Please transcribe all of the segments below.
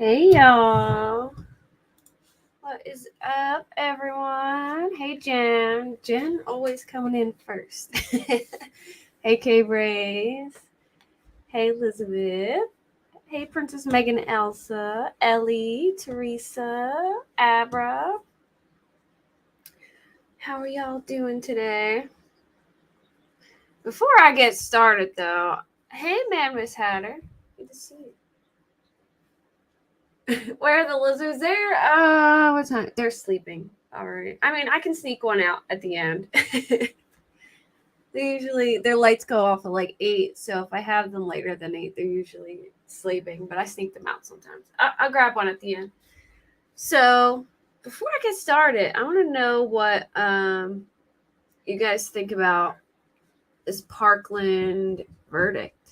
Hey y'all. What is up, everyone? Hey Jen. Jen always coming in first. Hey K Braze. Hey Elizabeth. Hey Princess Megan Elsa. Ellie. Teresa. Abra. How are y'all doing today? Before I get started though, hey man, Miss Hatter. Good to see you. Where are the lizards? What time? They're sleeping. All right. I mean, I can sneak one out at the end. Their lights go off at like 8, so if I have them later than 8, they're usually sleeping, but I sneak them out sometimes. I'll grab one at the end. So before I get started, I want to know what you guys think about this Parkland verdict.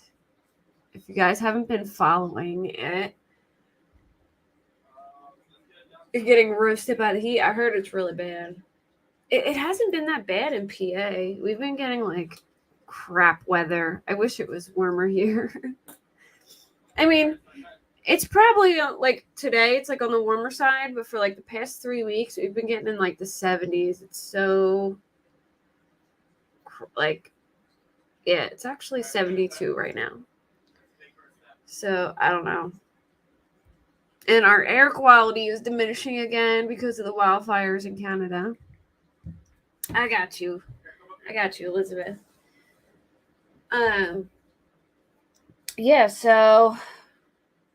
If you guys haven't been following it, you're getting roasted by the heat. I heard it's really bad. It hasn't been that bad in PA. We've been getting like crap weather. I wish it was warmer here. I mean, it's probably like today, it's like on the warmer side, but for like the past 3 weeks, we've been getting in like the 70s. It's so like, yeah, it's actually 72 right now. So I don't know. And our air quality is diminishing again because of the wildfires in Canada. I got you, Elizabeth. Yeah, so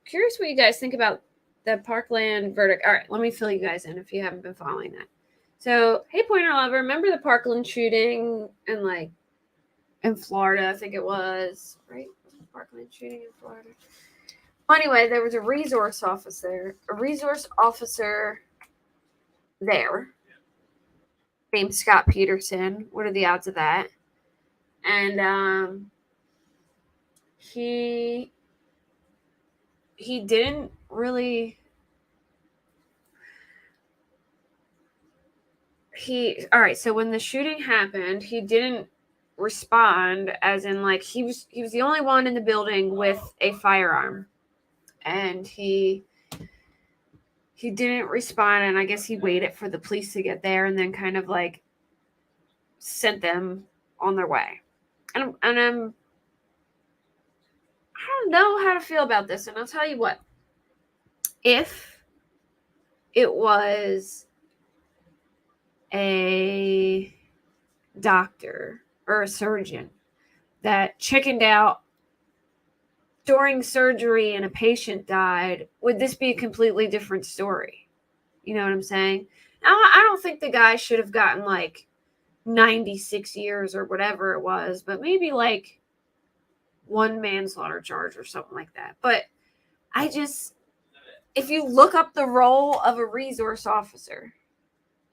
curious what you guys think about the Parkland verdict. All right, let me fill you guys in if you haven't been following that. So, hey, Pointer Lover, remember the Parkland shooting in Florida? I think it was, right? Parkland shooting in Florida. Well, anyway, there was a resource officer there named Scott Peterson. What are the odds of that? And he didn't really all right, so when the shooting happened, he didn't respond, as in like he was the only one in the building with a firearm, and he didn't respond, and I guess he waited for the police to get there and then kind of like sent them on their way. And I don't know how to feel about this, and I'll tell you what. If it was a doctor or a surgeon that chickened out during surgery and a patient died, would this be a completely different story? You know what I'm saying? Now, I don't think the guy should have gotten like 96 years or whatever it was, but maybe like one manslaughter charge or something like that. But if you look up the role of a resource officer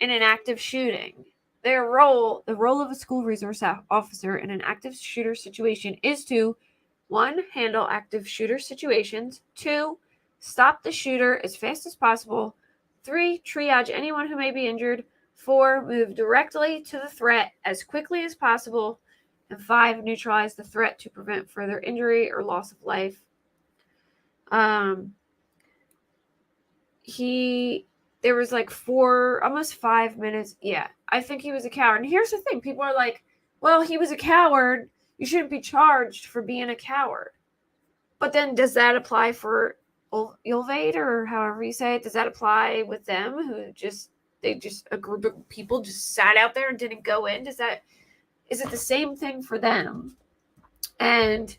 in an active shooting, the role of a school resource officer in an active shooter situation is to 1, handle active shooter situations. 2, stop the shooter as fast as possible. 3, triage anyone who may be injured. 4, move directly to the threat as quickly as possible. And 5, neutralize the threat to prevent further injury or loss of life. There was like almost 5 minutes. Yeah, I think he was a coward. And here's the thing. People are like, well, he was a coward. You shouldn't be charged for being a coward. But then does that apply for Ulvade, or however you say it? Does that apply with them who a group of people just sat out there and didn't go in? Is it the same thing for them? And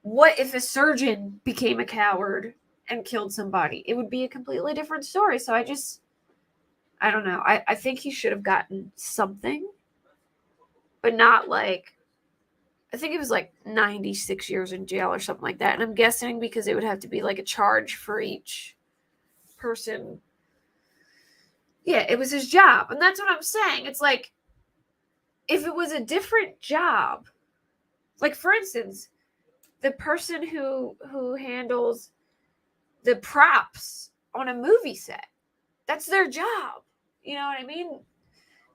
what if a surgeon became a coward and killed somebody? It would be a completely different story. So I don't know. I think he should have gotten something, but not like, I think it was like 96 years in jail or something like that. And I'm guessing because it would have to be like a charge for each person. Yeah, it was his job. And that's what I'm saying. It's like, if it was a different job, like for instance, the person who handles the props on a movie set, that's their job. You know what I mean?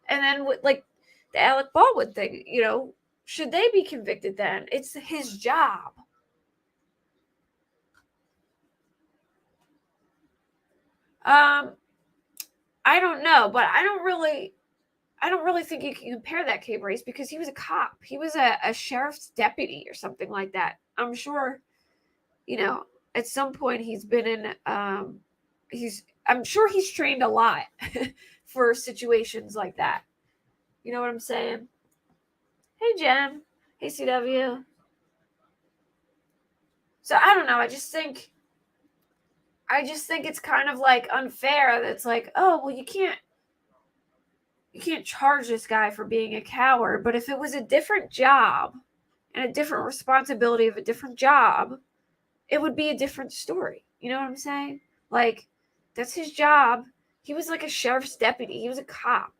And then with like the Alec Baldwin thing, should they be convicted then? It's his job. I don't know, but I don't really think you can compare that Cape Race because he was a cop. He was a sheriff's deputy or something like that. I'm sure, at some point he's been in I'm sure he's trained a lot for situations like that. You know what I'm saying? Hey Jen. Hey CW. So I don't know, I just think it's kind of like unfair that it's like, oh well, you can't charge this guy for being a coward, but if it was a different job and a different responsibility of a different job, it would be a different story. You know what I'm saying? Like, that's his job. He was like a sheriff's deputy. He was a cop.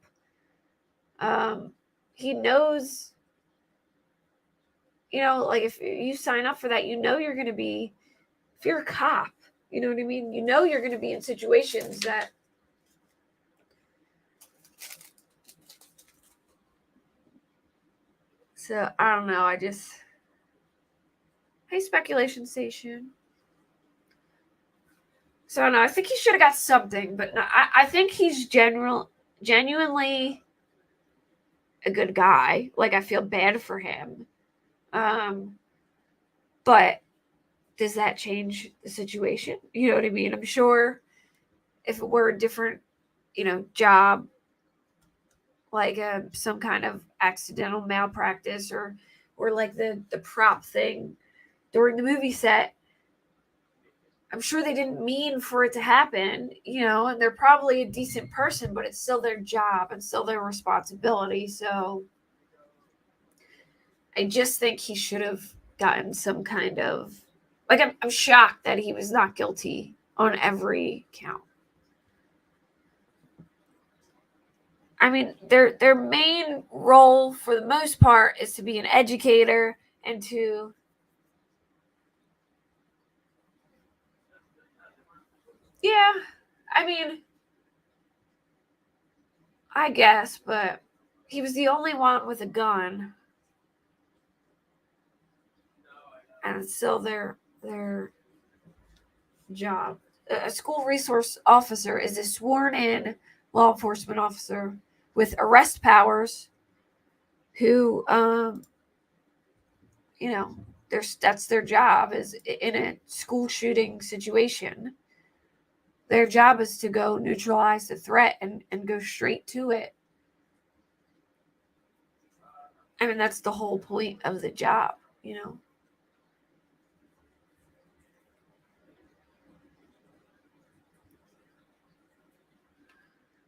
He knows, like if you sign up for that, you're going to be, if you're a cop, you know what I mean? You're going to be in situations that, so I don't know. Hey, Speculation Station. So I don't know. I think he should have got something, but no, I think he's genuinely a good guy. Like, I feel bad for him. But does that change the situation? You know what I mean? I'm sure if it were a different, job, like some kind of accidental malpractice or like the prop thing during the movie set, I'm sure they didn't mean for it to happen, and they're probably a decent person, but it's still their job and still their responsibility. So I just think he should have gotten some kind of, like, I'm shocked that he was not guilty on every count. I mean, their main role for the most part is to be an educator and to, yeah, I mean, I guess, but he was the only one with a gun, and it's still their job. A school resource officer is a sworn-in law enforcement officer with arrest powers who, that's their job, is in a school shooting situation. Their job is to go neutralize the threat and go straight to it. I mean, that's the whole point of the job,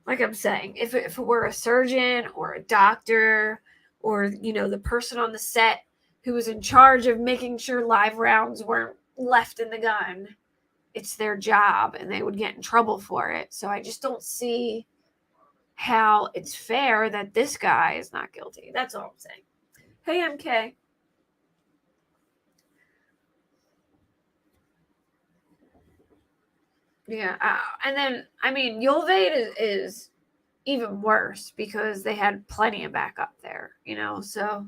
Like I'm saying, if it were a surgeon or a doctor or, the person on the set who was in charge of making sure live rounds weren't left in the gun, it's their job and they would get in trouble for it. So I just don't see how it's fair that this guy is not guilty. That's all I'm saying. Hey, MK. Yeah. And then, I mean, Yolvade is even worse because they had plenty of backup there, so.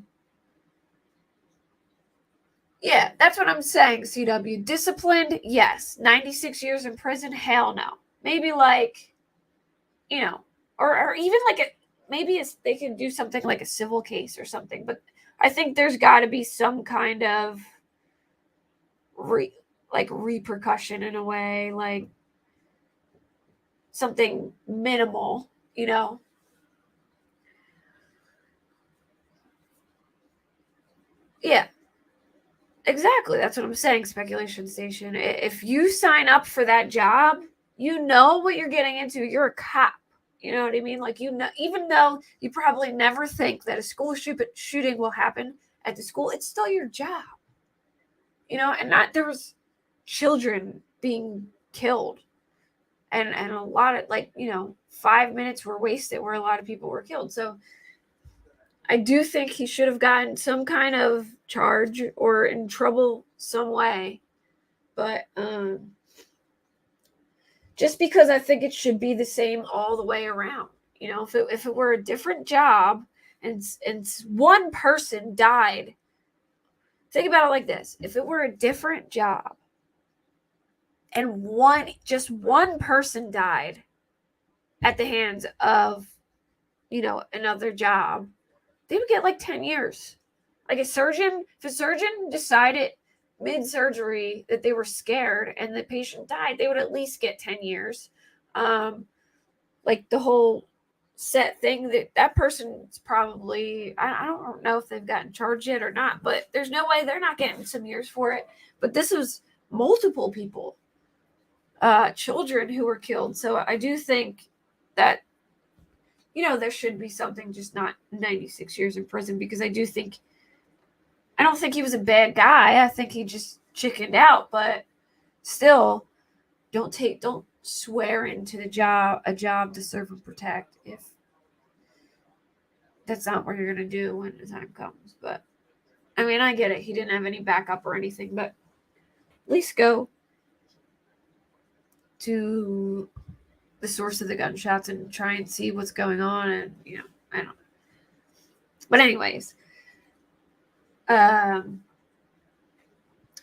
Yeah, that's what I'm saying, CW. Disciplined, yes. 96 years in prison, hell no. Maybe like, or even like maybe they can do something like a civil case or something. But I think there's got to be some kind of repercussion in a way, like something minimal, Yeah, exactly. That's what I'm saying, Speculation Station. If you sign up for that job, you know what you're getting into. You're a cop. You know what I mean? Like, even though you probably never think that a school shooting will happen at the school, it's still your job. And not there was children being killed, and a lot of 5 minutes were wasted where a lot of people were killed. So I do think he should have gotten some kind of charge or in trouble some way. But just because I think it should be the same all the way around. If it were a different job and one person died, think about it like this. If it were a different job and just one person died at the hands of, another job, they would get like 10 years. Like if a surgeon decided mid-surgery that they were scared and the patient died, they would at least get 10 years. Like the whole set thing, that person's probably, I don't know if they've gotten charged yet or not, but there's no way they're not getting some years for it. But this was multiple people, children who were killed. So I do think that, there should be something, just not 96 years in prison, because I don't think he was a bad guy. I think he just chickened out, but still, don't swear into a job to serve and protect if that's not what you're going to do when the time comes. But I mean, I get it. He didn't have any backup or anything, but at least go to the source of the gunshots and try and see what's going on. And, I don't know. But anyways,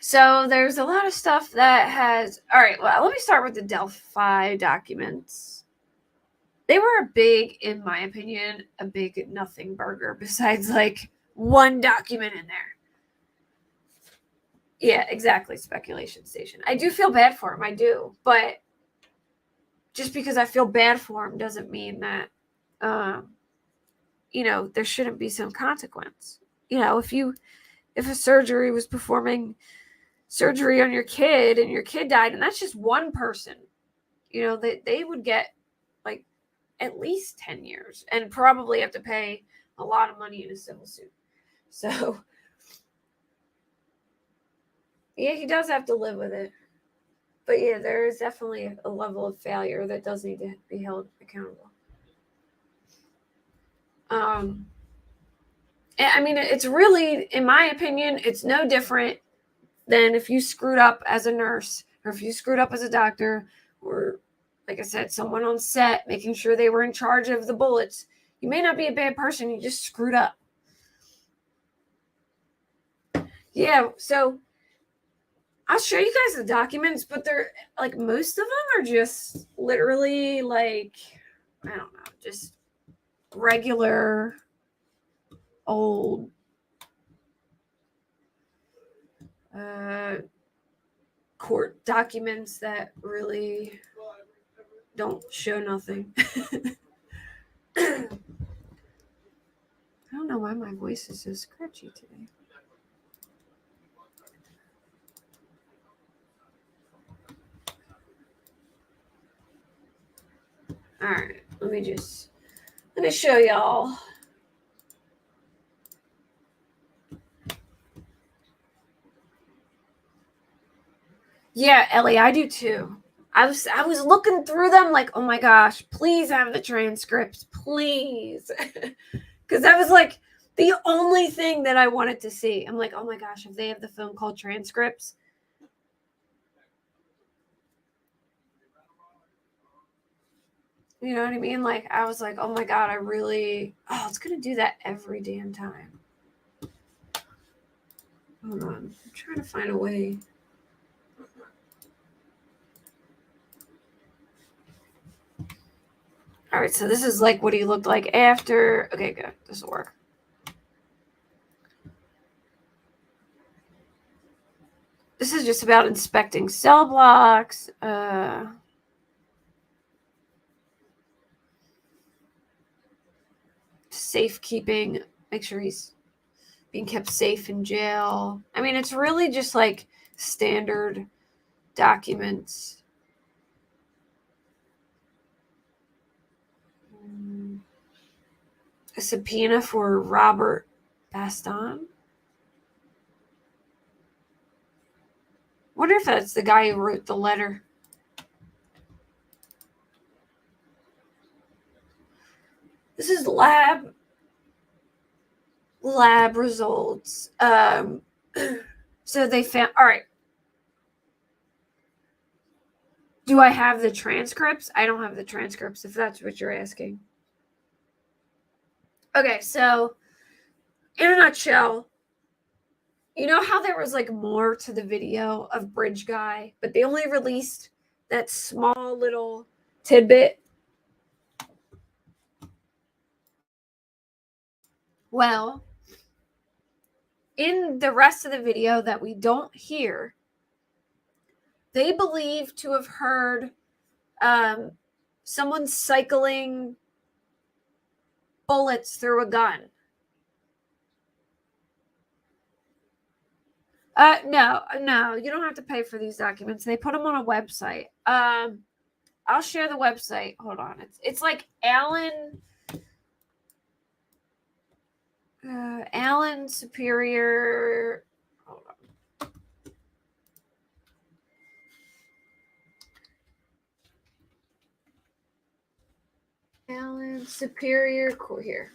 so there's a lot of stuff that has, all right, well, let me start with the Delphi documents. They were in my opinion, a big nothing burger besides like one document in there. Yeah, exactly. Speculation station. I do feel bad for him. I do. But just because I feel bad for him doesn't mean that, there shouldn't be some consequence. If a surgery was performing surgery on your kid and your kid died, and that's just one person, they would get like at least 10 years and probably have to pay a lot of money in a civil suit. So, yeah, he does have to live with it. But yeah, there is definitely a level of failure that does need to be held accountable. I mean, it's really, in my opinion, it's no different than if you screwed up as a nurse or if you screwed up as a doctor or, like I said, someone on set making sure they were in charge of the bullets. You may not be a bad person, you just screwed up. Yeah, so I'll show you guys the documents, but they're like, most of them are just literally like, I don't know, just regular old court documents that really don't show nothing. I don't know why my voice is so scratchy today. All right, let me show y'all. Yeah, Ellie, I do too. I was looking through them like, oh my gosh, please have the transcripts, please. Because that was like the only thing that I wanted to see. I'm like, oh my gosh, if they have the film called transcripts. You know what I mean? Like, I was like, oh my God, it's going to do that every damn time. Hold on. I'm trying to find a way. All right, so this is like what he looked like after. Okay, good. This will work. This is just about inspecting cell blocks. Safekeeping. Make sure he's being kept safe in jail. I mean, it's really just like standard documents. A subpoena for Robert Baston. Wonder if that's the guy who wrote the letter. This is lab results. So they found, all right. Do I have the transcripts? I don't have the transcripts, if that's what you're asking. Okay, so in a nutshell, You know how there was like more to the video of Bridge Guy, but they only released that small little tidbit? Well, in the rest of the video that we don't hear, they believe to have heard someone cycling bullets through a gun. No, you don't have to pay for these documents. They put them on a website. I'll share the website. Hold on. It's like Alan Superior. Hold on. Alan Superior. Cool. Here,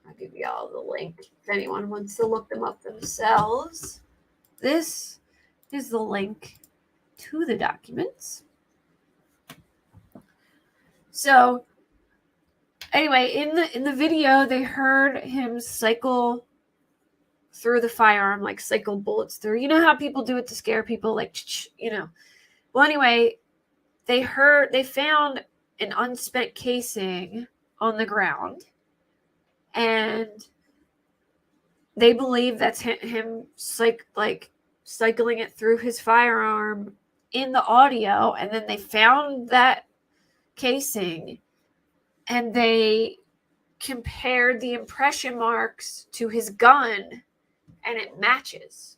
I'll give you all the link if anyone wants to look them up themselves. This is the link to the documents. So anyway, in the video, they heard him cycle through the firearm, like cycle bullets through. You know how people do it to scare people, like, you know. Well, anyway, they found an unspent casing on the ground, and they believe that's him cycling it through his firearm in the audio. And then they found that casing, and they compared the impression marks to his gun, and it matches.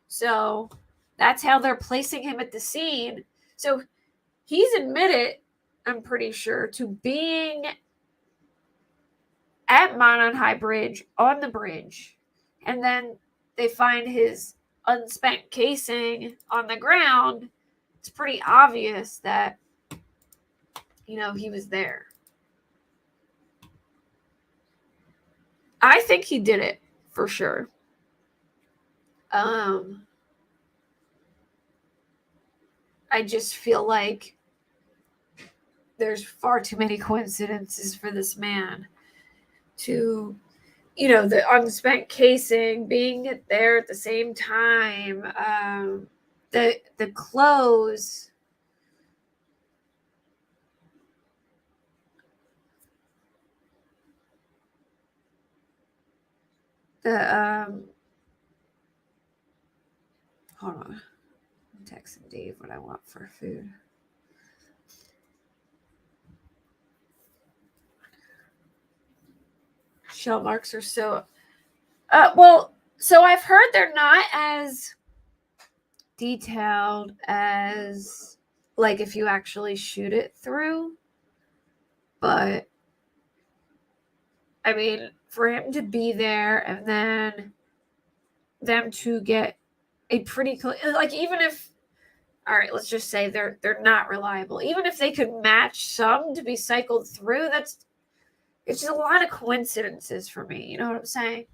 So that's how they're placing him at the scene. So he's admitted, I'm pretty sure, to being at Monon High Bridge, on the bridge, and then they find his unspent casing on the ground. It's pretty obvious that, you know, he was there. I think he did it for sure. I just feel like there's far too many coincidences for this man to, you know, the unspent casing, being there at the same time, the clothes. Hold on. I'm texting Dave what I want for food. Shell marks are so so I've heard they're not as detailed as, like, if you actually shoot it through. But I mean, for him to be there and then them to get a pretty like, even if, all right, let's just say they're not reliable, even if they could match some to be cycled through, it's just a lot of coincidences for me, you know what I'm saying?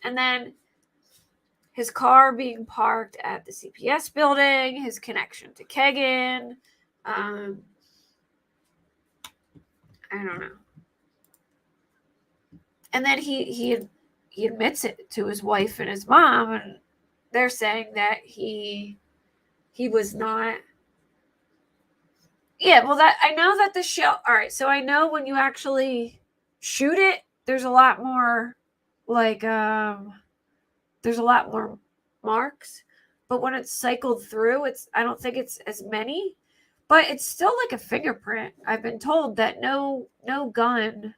And then his car being parked at the CPS building, his connection to Kegan, I don't know. And then he admits it to his wife and his mom, and they're saying that he was not. Yeah, well, that I know that the shell. All right, so I know when you actually shoot it, there's a lot more, like, there's a lot more marks. But when it's cycled through, I don't think it's as many, but it's still like a fingerprint. I've been told that no gun,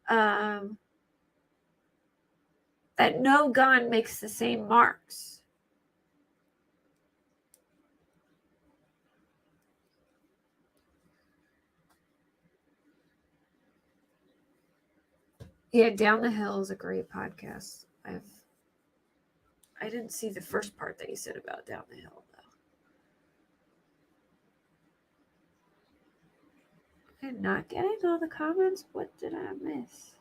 that no gun makes the same marks. Yeah, Down the Hill is a great podcast. I didn't see the first part that you said about Down the Hill, though. I'm not getting all the comments. What did I miss?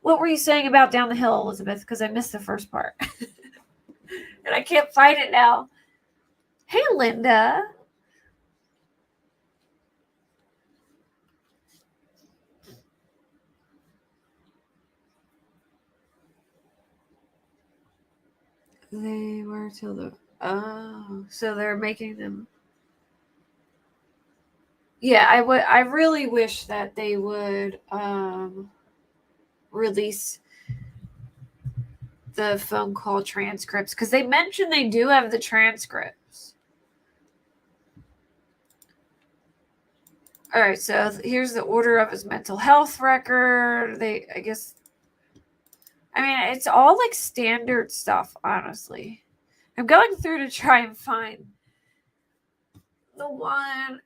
What were you saying about Down the Hill, Elizabeth? Because I missed the first part. And I can't find it now. Hey, Linda. They were till the... Oh, so they're making them... Yeah, I really wish that they would release the phone call transcripts, because they mentioned they do have the transcripts. All right, so here's the order of his mental health record. I mean, it's all like standard stuff, honestly. I'm going through to try and find the one.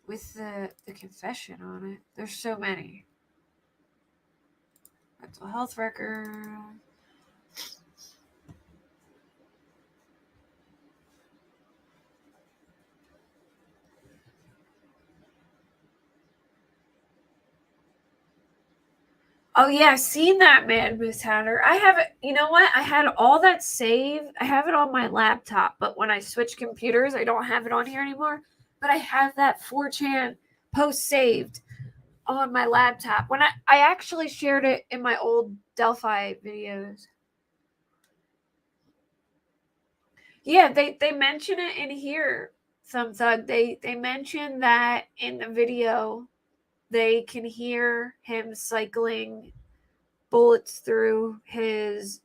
With the confession on it. There's so many. Mental health record. Oh yeah, I've seen that, man, Miss Hatter. I have it. You know what? I had all that saved. I have it on my laptop, but when I switch computers, I don't have it on here anymore. But I have that 4chan post saved on my laptop. When I actually shared it in my old Delphi videos. Yeah, they mention it in here. Some thug. They mention that in the video. They can hear him cycling bullets through his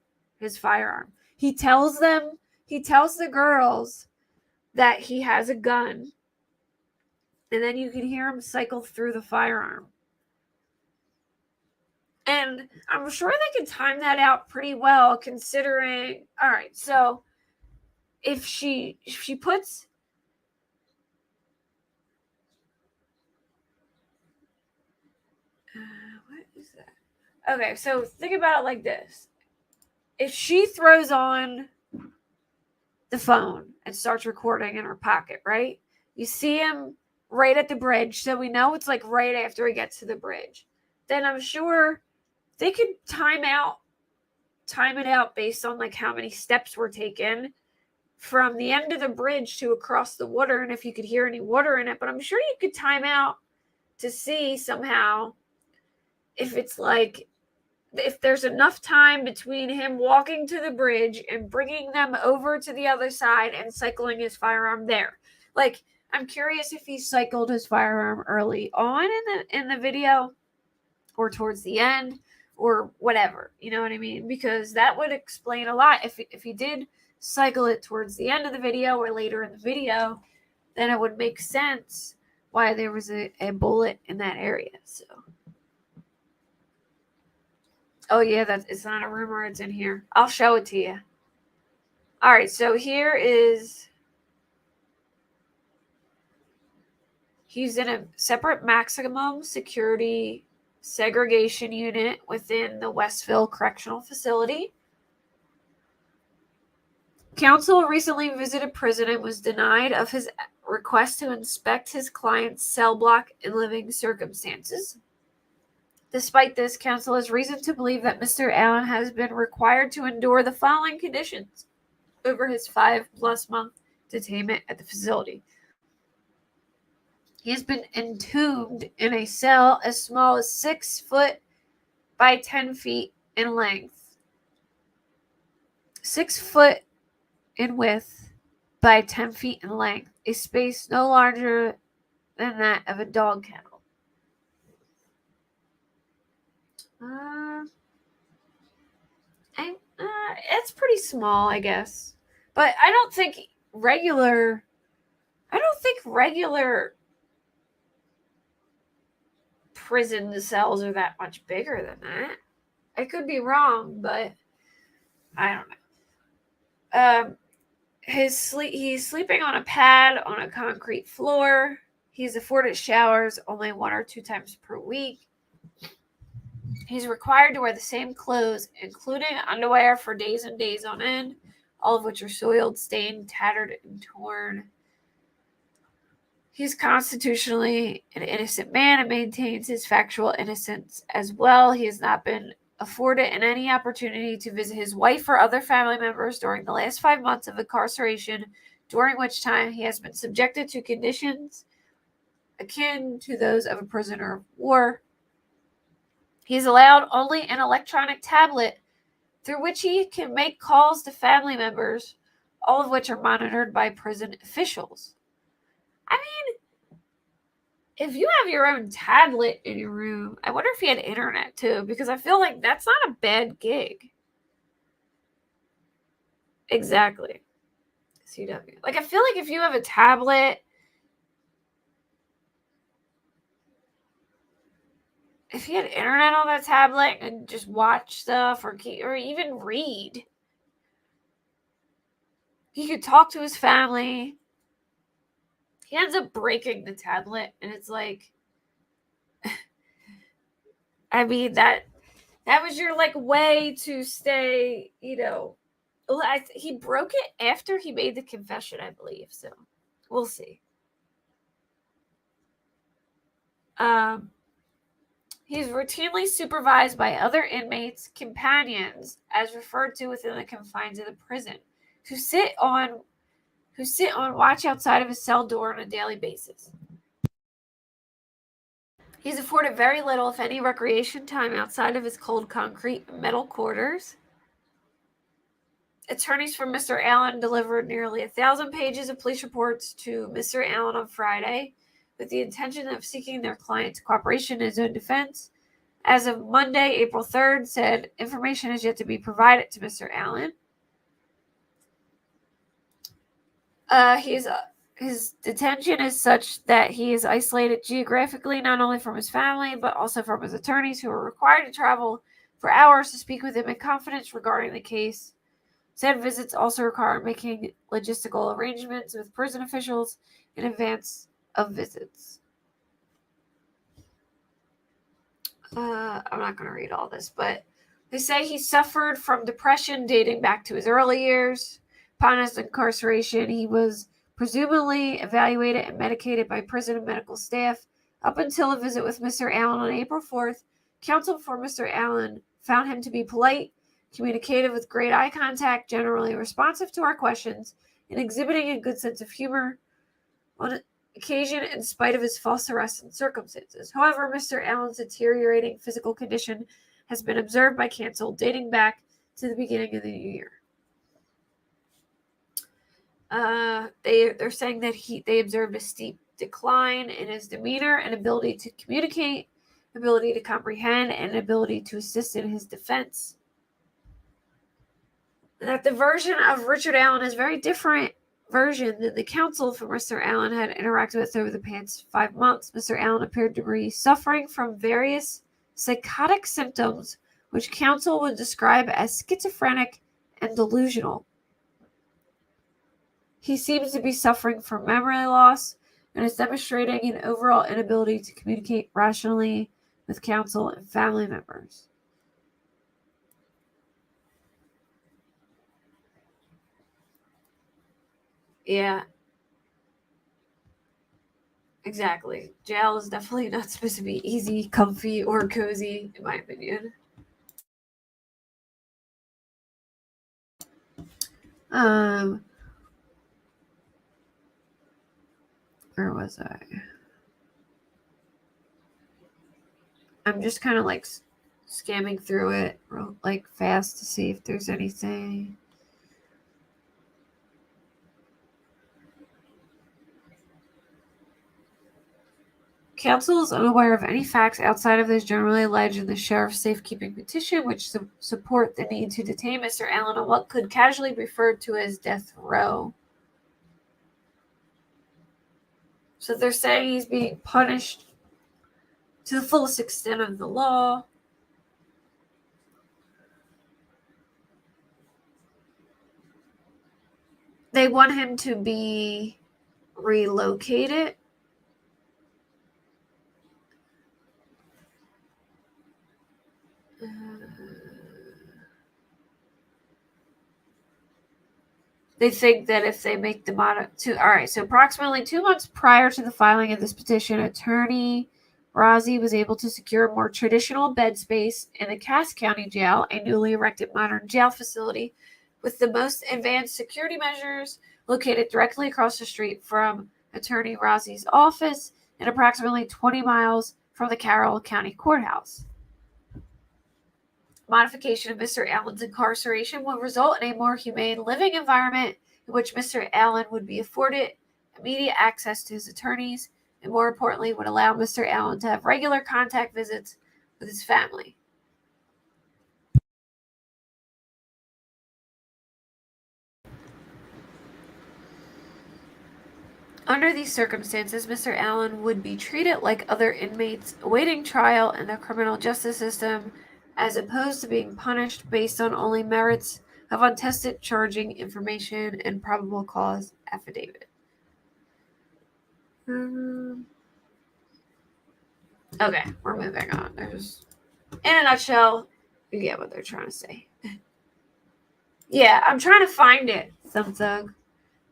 firearm. He tells the girls that he has a gun, and then you can hear him cycle through the firearm. And I'm sure they can time that out pretty well, considering... All right, so if she puts... what is that? Okay, so think about it like this. If she throws on the phone and starts recording in her pocket, right? You see him right at the bridge, so we know it's like right after he gets to the bridge. Then I'm sure they could time it out based on like how many steps were taken from the end of the bridge to across the water, and if you could hear any water in it. But I'm sure you could time out to see somehow if it's like, if there's enough time between him walking to the bridge and bringing them over to the other side and cycling his firearm there. Like, I'm curious if he cycled his firearm early on in the video or towards the end or whatever. You know what I mean? Because that would explain a lot. If he did cycle it towards the end of the video or later in the video, then it would make sense why there was a bullet in that area. So... Oh yeah, it's not a rumor, it's in here. I'll show it to you. All right, so here is... He's in a separate maximum security segregation unit within the Westville Correctional Facility. Counsel recently visited prison and was denied of his request to inspect his client's cell block and living circumstances. Despite this, counsel has reason to believe that Mr. Allen has been required to endure the following conditions over his 5+ month detainment at the facility. He has been entombed in a cell as small as 6 foot by 10 feet in length, 6 foot in width by 10 feet in length, a space no larger than that of a dog kennel. It's pretty small, I guess. But I don't think regular prison cells are that much bigger than that. I could be wrong, but I don't know. He's sleeping on a pad on a concrete floor. He's afforded showers only 1 or 2 times per week. He's required to wear the same clothes, including underwear, for days and days on end, all of which are soiled, stained, tattered, and torn. He's constitutionally an innocent man and maintains his factual innocence as well. He has not been afforded any opportunity to visit his wife or other family members during the last 5 months of incarceration, during which time he has been subjected to conditions akin to those of a prisoner of war. He is allowed only an electronic tablet through which he can make calls to family members, all of which are monitored by prison officials. I mean, if you have your own tablet in your room, I wonder if he had internet too, because I feel like that's not a bad gig. Exactly. CW. Like, I feel like if you have a tablet, if he had internet on that tablet and just watch stuff or even read, he could talk to his family. He ends up breaking the tablet, and it's like, I mean, that was your like way to stay, he broke it after he made the confession, I believe. So we'll see. He's routinely supervised by other inmates, companions, as referred to within the confines of the prison, who sit on watch outside of his cell door on a daily basis. He's afforded very little, if any, recreation time outside of his cold concrete metal quarters. Attorneys for Mr. Allen delivered nearly 1,000 pages of police reports to Mr. Allen on Friday with the intention of seeking their client's cooperation in his own defense. As of Monday, April 3rd, said information is yet to be provided to Mr. Allen. His detention is such that he is isolated geographically, not only from his family, but also from his attorneys, who are required to travel for hours to speak with him in confidence regarding the case. Said visits also require making logistical arrangements with prison officials in advance of visits. I'm not going to read all this, but they say he suffered from depression dating back to his early years. Upon his incarceration, he was presumably evaluated and medicated by prison and medical staff. Up until a visit with Mr. Allen on April 4th, counsel for Mr. Allen found him to be polite, communicative with great eye contact, generally responsive to our questions, and exhibiting a good sense of humor on occasion in spite of his false arrest and circumstances. However, Mr. Allen's deteriorating physical condition has been observed by counsel dating back to the beginning of the new year. They're saying that they observed a steep decline in his demeanor and ability to communicate, ability to comprehend, and ability to assist in his defense. That the version of Richard Allen is very different version than the counsel for Mr. Allen had interacted with over the past 5 months. Mr. Allen appeared to be suffering from various psychotic symptoms, which counsel would describe as schizophrenic and delusional. He seems to be suffering from memory loss and is demonstrating an overall inability to communicate rationally with counsel and family members. Yeah. Exactly. Jail is definitely not supposed to be easy, comfy, or cozy, in my opinion. Where was I? I'm just kind of like scamming through it like fast to see if there's anything. Counsel is unaware of any facts outside of those generally alleged in the sheriff's safekeeping petition, which support the need to detain Mr. Allen on what could casually be referred to as death row. So they're saying he's being punished to the fullest extent of the law. They want him to be relocated. They think that if they make the so approximately 2 months prior to the filing of this petition, attorney Rozzi was able to secure a more traditional bed space in the Cass County Jail, a newly erected modern jail facility with the most advanced security measures, located directly across the street from attorney Rozzi's office and approximately 20 miles from the Carroll County Courthouse. Modification of Mr. Allen's incarceration would result in a more humane living environment in which Mr. Allen would be afforded immediate access to his attorneys, and more importantly, would allow Mr. Allen to have regular contact visits with his family. Under these circumstances, Mr. Allen would be treated like other inmates awaiting trial in the criminal justice system, as opposed to being punished based on only merits of untested charging information and probable cause affidavit. Okay, we're moving on. There's, in a nutshell, you get what they're trying to say. Yeah, I'm trying to find it, Thumb Thug.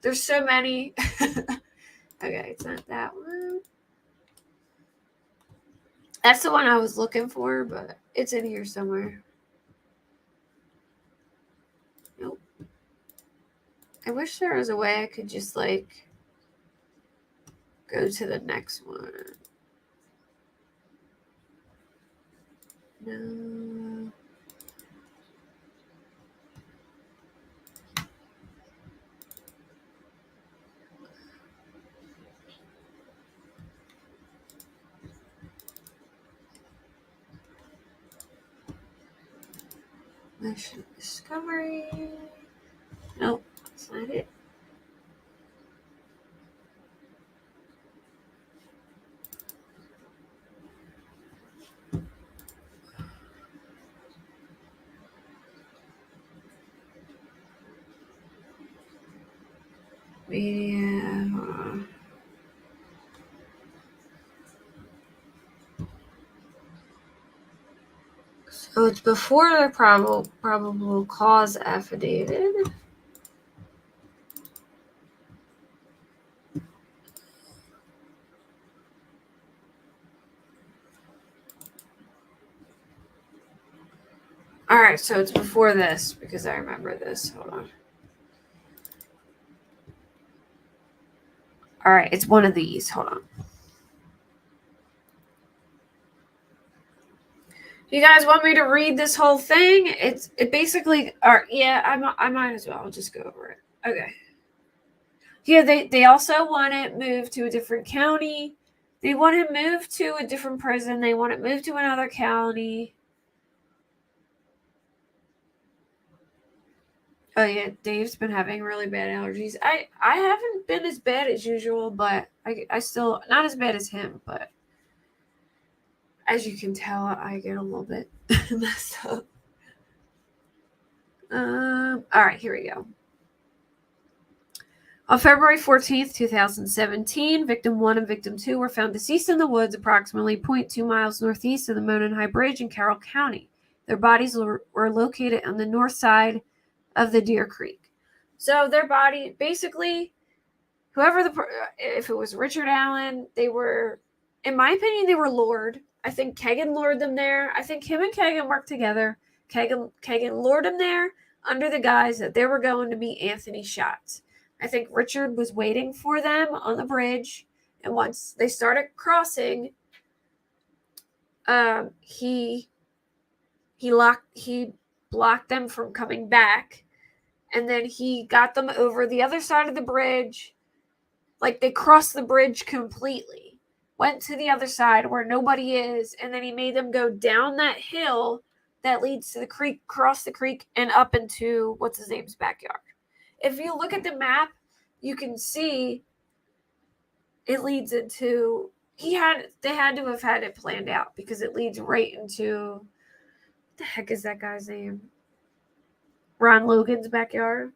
There's so many. Okay, it's not that one. That's the one I was looking for, but it's in here somewhere. Nope. I wish there was a way I could just, like, go to the next one. No. Mission discovery. Nope, that's not it. Media. Hold on. So it's before the probable cause affidavit. All right, so it's before this because I remember this. Hold on. All right, it's one of these. Hold on. You guys want me to read this whole thing? It basically. Yeah, I might as well. I'll just go over it. Okay. Yeah, they also want it moved to a different county. They want it moved to a different prison. They want it moved to another county. Oh yeah, Dave's been having really bad allergies. I haven't been as bad as usual, but I still not as bad as him, but as you can tell, I get a little bit messed up. All right, here we go. On February 14th, 2017, Victim 1 and Victim 2 were found deceased in the woods approximately 0.2 miles northeast of the Monon High Bridge in Carroll County. Their bodies were located on the north side of the Deer Creek. So their body, basically, if it was Richard Allen, they were, in my opinion, they were lured. I think Kegan lured them there. I think him and Kegan worked together. Kegan lured him there under the guise that they were going to meet Anthony Schatz. I think Richard was waiting for them on the bridge, and once they started crossing, he blocked them from coming back, and then he got them over the other side of the bridge. Like, they crossed the bridge completely, went to the other side where nobody is, and then he made them go down that hill that leads to the creek, cross the creek, and up into what's his name's backyard. If you look at the map, you can see it leads into, they had to have had it planned out because it leads right into, what the heck is that guy's name? Ron Logan's backyard.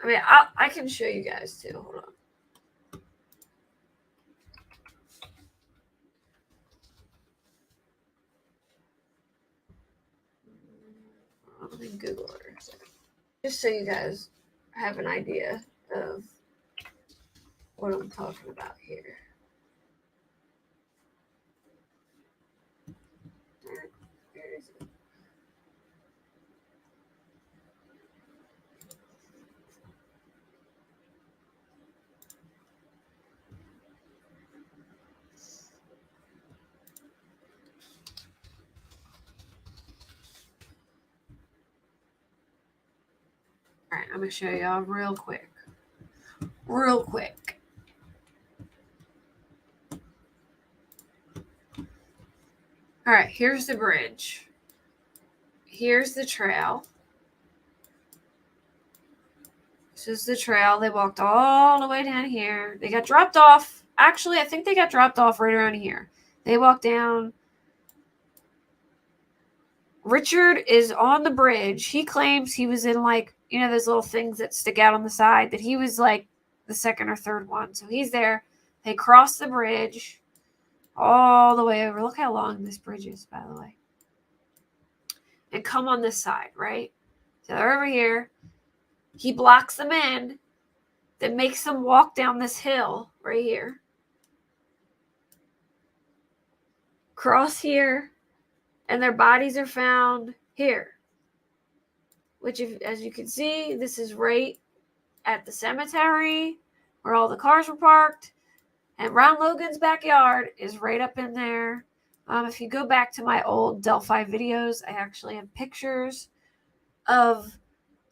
I mean, I can show you guys too. Hold on. Let me Google it. Just so you guys have an idea of what I'm talking about here. Where is it? All right, I'm going to show y'all real quick. Real quick. All right, here's the bridge. Here's the trail. This is the trail. They walked all the way down here. They got dropped off. Actually, I think they got dropped off right around here. They walked down. Richard is on the bridge. He claims he was in, like, you know, those little things that stick out on the side, that he was like the second or third one. So he's there. They cross the bridge all the way over. Look how long this bridge is, by the way. And come on this side, right? So they're over here. He blocks them in, then makes them walk down this hill right here. Cross here, and their bodies are found here. Which, as you can see, this is right at the cemetery where all the cars were parked. And Ron Logan's backyard is right up in there. If you go back to my old Delphi videos, I actually have pictures of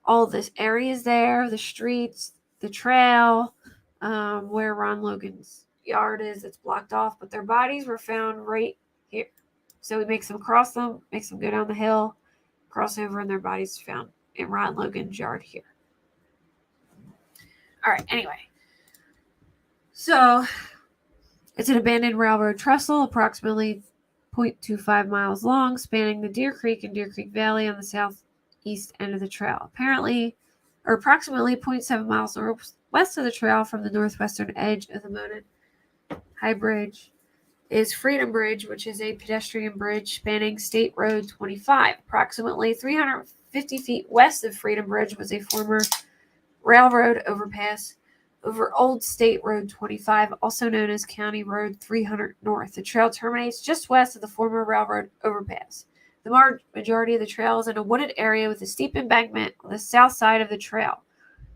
all this areas there, the streets, the trail, where Ron Logan's yard is. It's blocked off, but their bodies were found right here. So he makes them cross them, makes them go down the hill, cross over, and their bodies found in Ron Logan's yard here. All right, anyway. So it's an abandoned railroad trestle, approximately 0.25 miles long, spanning the Deer Creek and Deer Creek Valley on the southeast end of the trail. Apparently, or approximately 0.7 miles west of the trail from the northwestern edge of the Monon High Bridge is Freedom Bridge, which is a pedestrian bridge spanning State Road 25. Approximately 350 feet west of Freedom Bridge was a former railroad overpass over Old State Road 25, also known as County Road 300 North. The trail terminates just west of the former railroad overpass. The majority of the trail is in a wooded area with a steep embankment on the south side of the trail.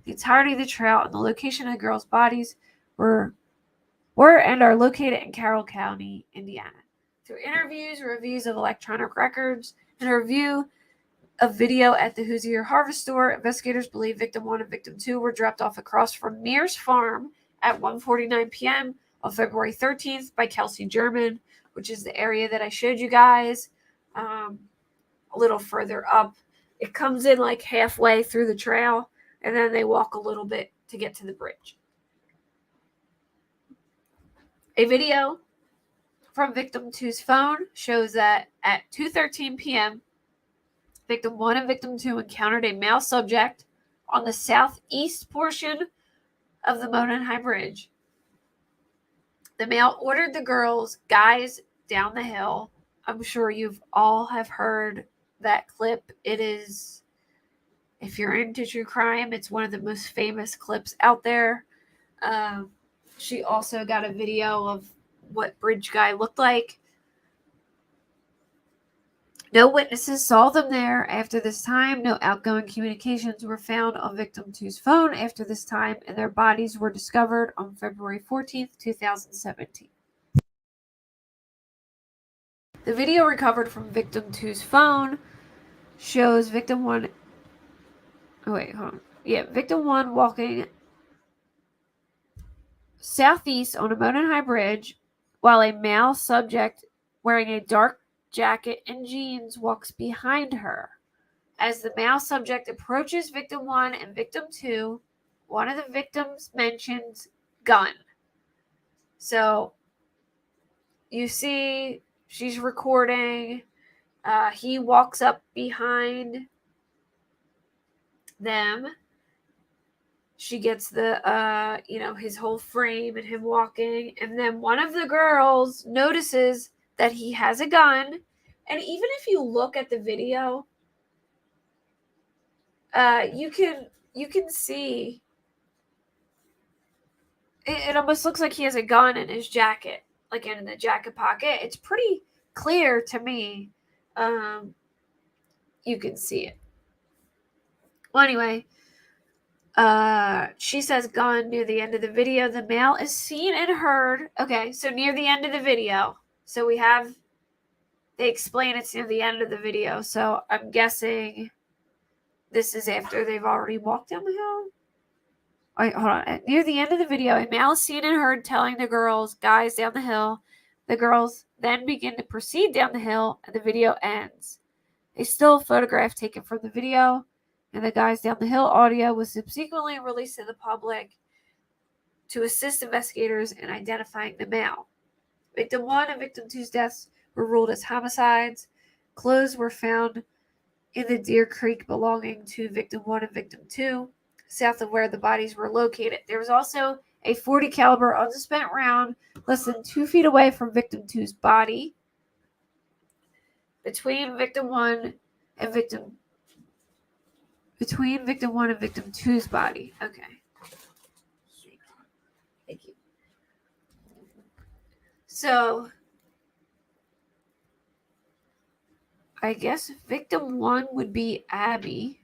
The entirety of the trail and the location of the girls' bodies were and are located in Carroll County, Indiana. Through interviews, reviews of electronic records, and a review of video at the Hoosier Harvest Store, investigators believe victim 1 and victim 2 were dropped off across from Mears Farm at 1:49 p.m. on February 13th by Kelsey German, which is the area that I showed you guys a little further up. It comes in like halfway through the trail, and then they walk a little bit to get to the bridge. A video from victim 2's phone shows that at 2:13 p.m., victim 1 and victim 2 encountered a male subject on the southeast portion of the Monon High Bridge. The male ordered the guys down the hill. I'm sure you've all have heard that clip. It is, if you're into true crime, it's one of the most famous clips out there. She also got a video of what bridge guy looked like. No witnesses saw them there after this time. No outgoing communications were found on victim 2's phone after this time, and their bodies were discovered on February 14th, 2017. The video recovered from victim 2's phone shows victim 1... Oh, wait, hold on. Yeah, victim 1 walking southeast on a Monon High Bridge while a male subject wearing a dark jacket and jeans walks behind her. As the male subject approaches victim 1 and victim 2, one of the victims mentions gun. So you see she's recording. He walks up behind them. She gets the, his whole frame and him walking. And then one of the girls notices that he has a gun. And even if you look at the video, you can see it almost looks like he has a gun in his jacket, like in the jacket pocket. It's pretty clear to me. You can see it. Well, anyway, she says gun near the end of the video. The male is seen and heard. Okay, so near the end of the video. So they explain it's near the end of the video. So I'm guessing This is after they've already walked down the hill. Wait, hold on. Near the end of the video, a male is seen and heard telling the guys down the hill. The girls then begin to proceed down the hill, and the video ends. A still photograph taken from the video and the guys down the hill audio was subsequently released to the public to assist investigators in identifying the male. Victim 1 and Victim 2's deaths were ruled as homicides. Clothes were found in the Deer Creek belonging to Victim 1 and Victim 2, south of where the bodies were located. There was also a .40 caliber unspent round less than 2 feet away from Victim 2's body. Between Victim 1 and Victim 2's body. Okay. Thank you. So, I guess Victim 1 would be Abby,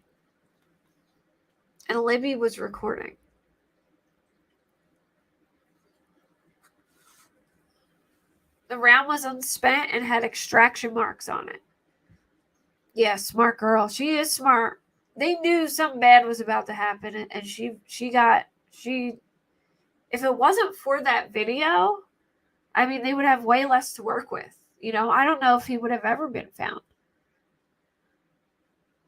and Libby was recording. The round was unspent and had extraction marks on it. Yeah, smart girl. She is smart. They knew something bad was about to happen, and if it wasn't for that video, I mean, they would have way less to work with. You know, I don't know if he would have ever been found.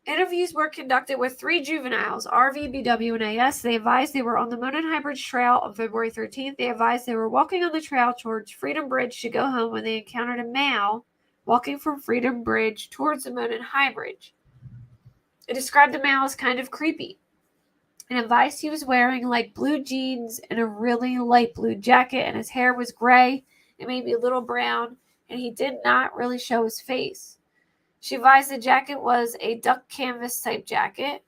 Interviews were conducted with 3 juveniles, RV, BW, and AS. They advised they were on the Monon High Bridge Trail on February 13th. They advised they were walking on the trail towards Freedom Bridge to go home when they encountered a male walking from Freedom Bridge towards the Monon High Bridge. It described the male as kind of creepy and advised he was wearing light blue jeans and a really light blue jacket, and his hair was gray and maybe a little brown, and he did not really show his face. She advised the jacket was a duck canvas type jacket.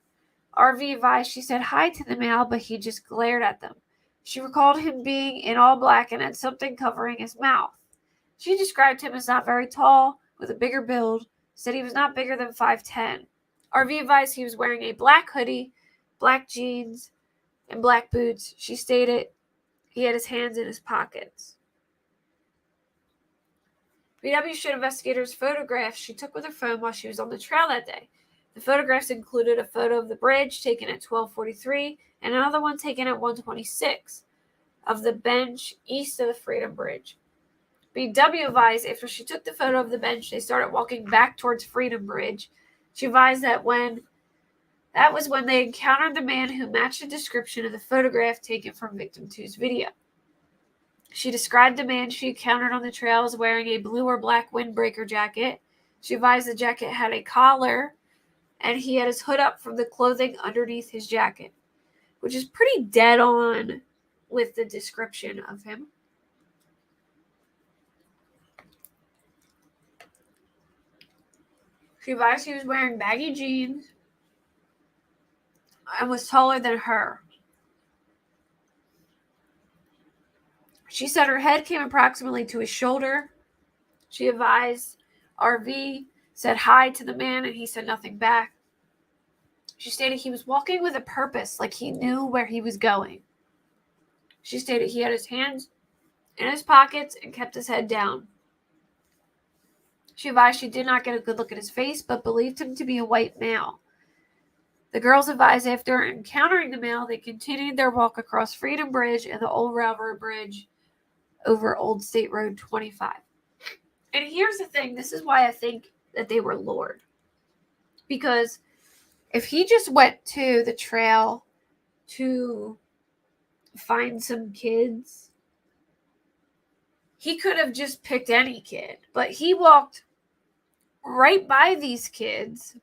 RV advised she said hi to the male, but he just glared at them. She recalled him being in all black and had something covering his mouth. She described him as not very tall, with a bigger build, said he was not bigger than 5'10". RV advised he was wearing a black hoodie, black jeans, and black boots. She stated he had his hands in his pockets. BW showed investigators photographs she took with her phone while she was on the trail that day. The photographs included a photo of the bridge taken at 12:43 and another one taken at 1:26 of the bench east of the Freedom Bridge. BW advised after she took the photo of the bench, they started walking back towards Freedom Bridge. She advised that was when they encountered the man who matched the description of the photograph taken from Victim 2's video. She described the man she encountered on the trail as wearing a blue or black windbreaker jacket. She advised the jacket had a collar, and he had his hood up from the clothing underneath his jacket, which is pretty dead on with the description of him. She advised he was wearing baggy jeans and was taller than her. She said her head came approximately to his shoulder. She advised RV said hi to the man, and he said nothing back. She stated he was walking with a purpose, like he knew where he was going. She stated he had his hands in his pockets and kept his head down. She advised she did not get a good look at his face, but believed him to be a white male. The girls advised after encountering the male, they continued their walk across Freedom Bridge and the old railroad bridge over Old State Road 25. And here's the thing. This is why I think that they were lured. Because if he just went to the trail to find some kids, he could have just picked any kid. But he walked right by these kids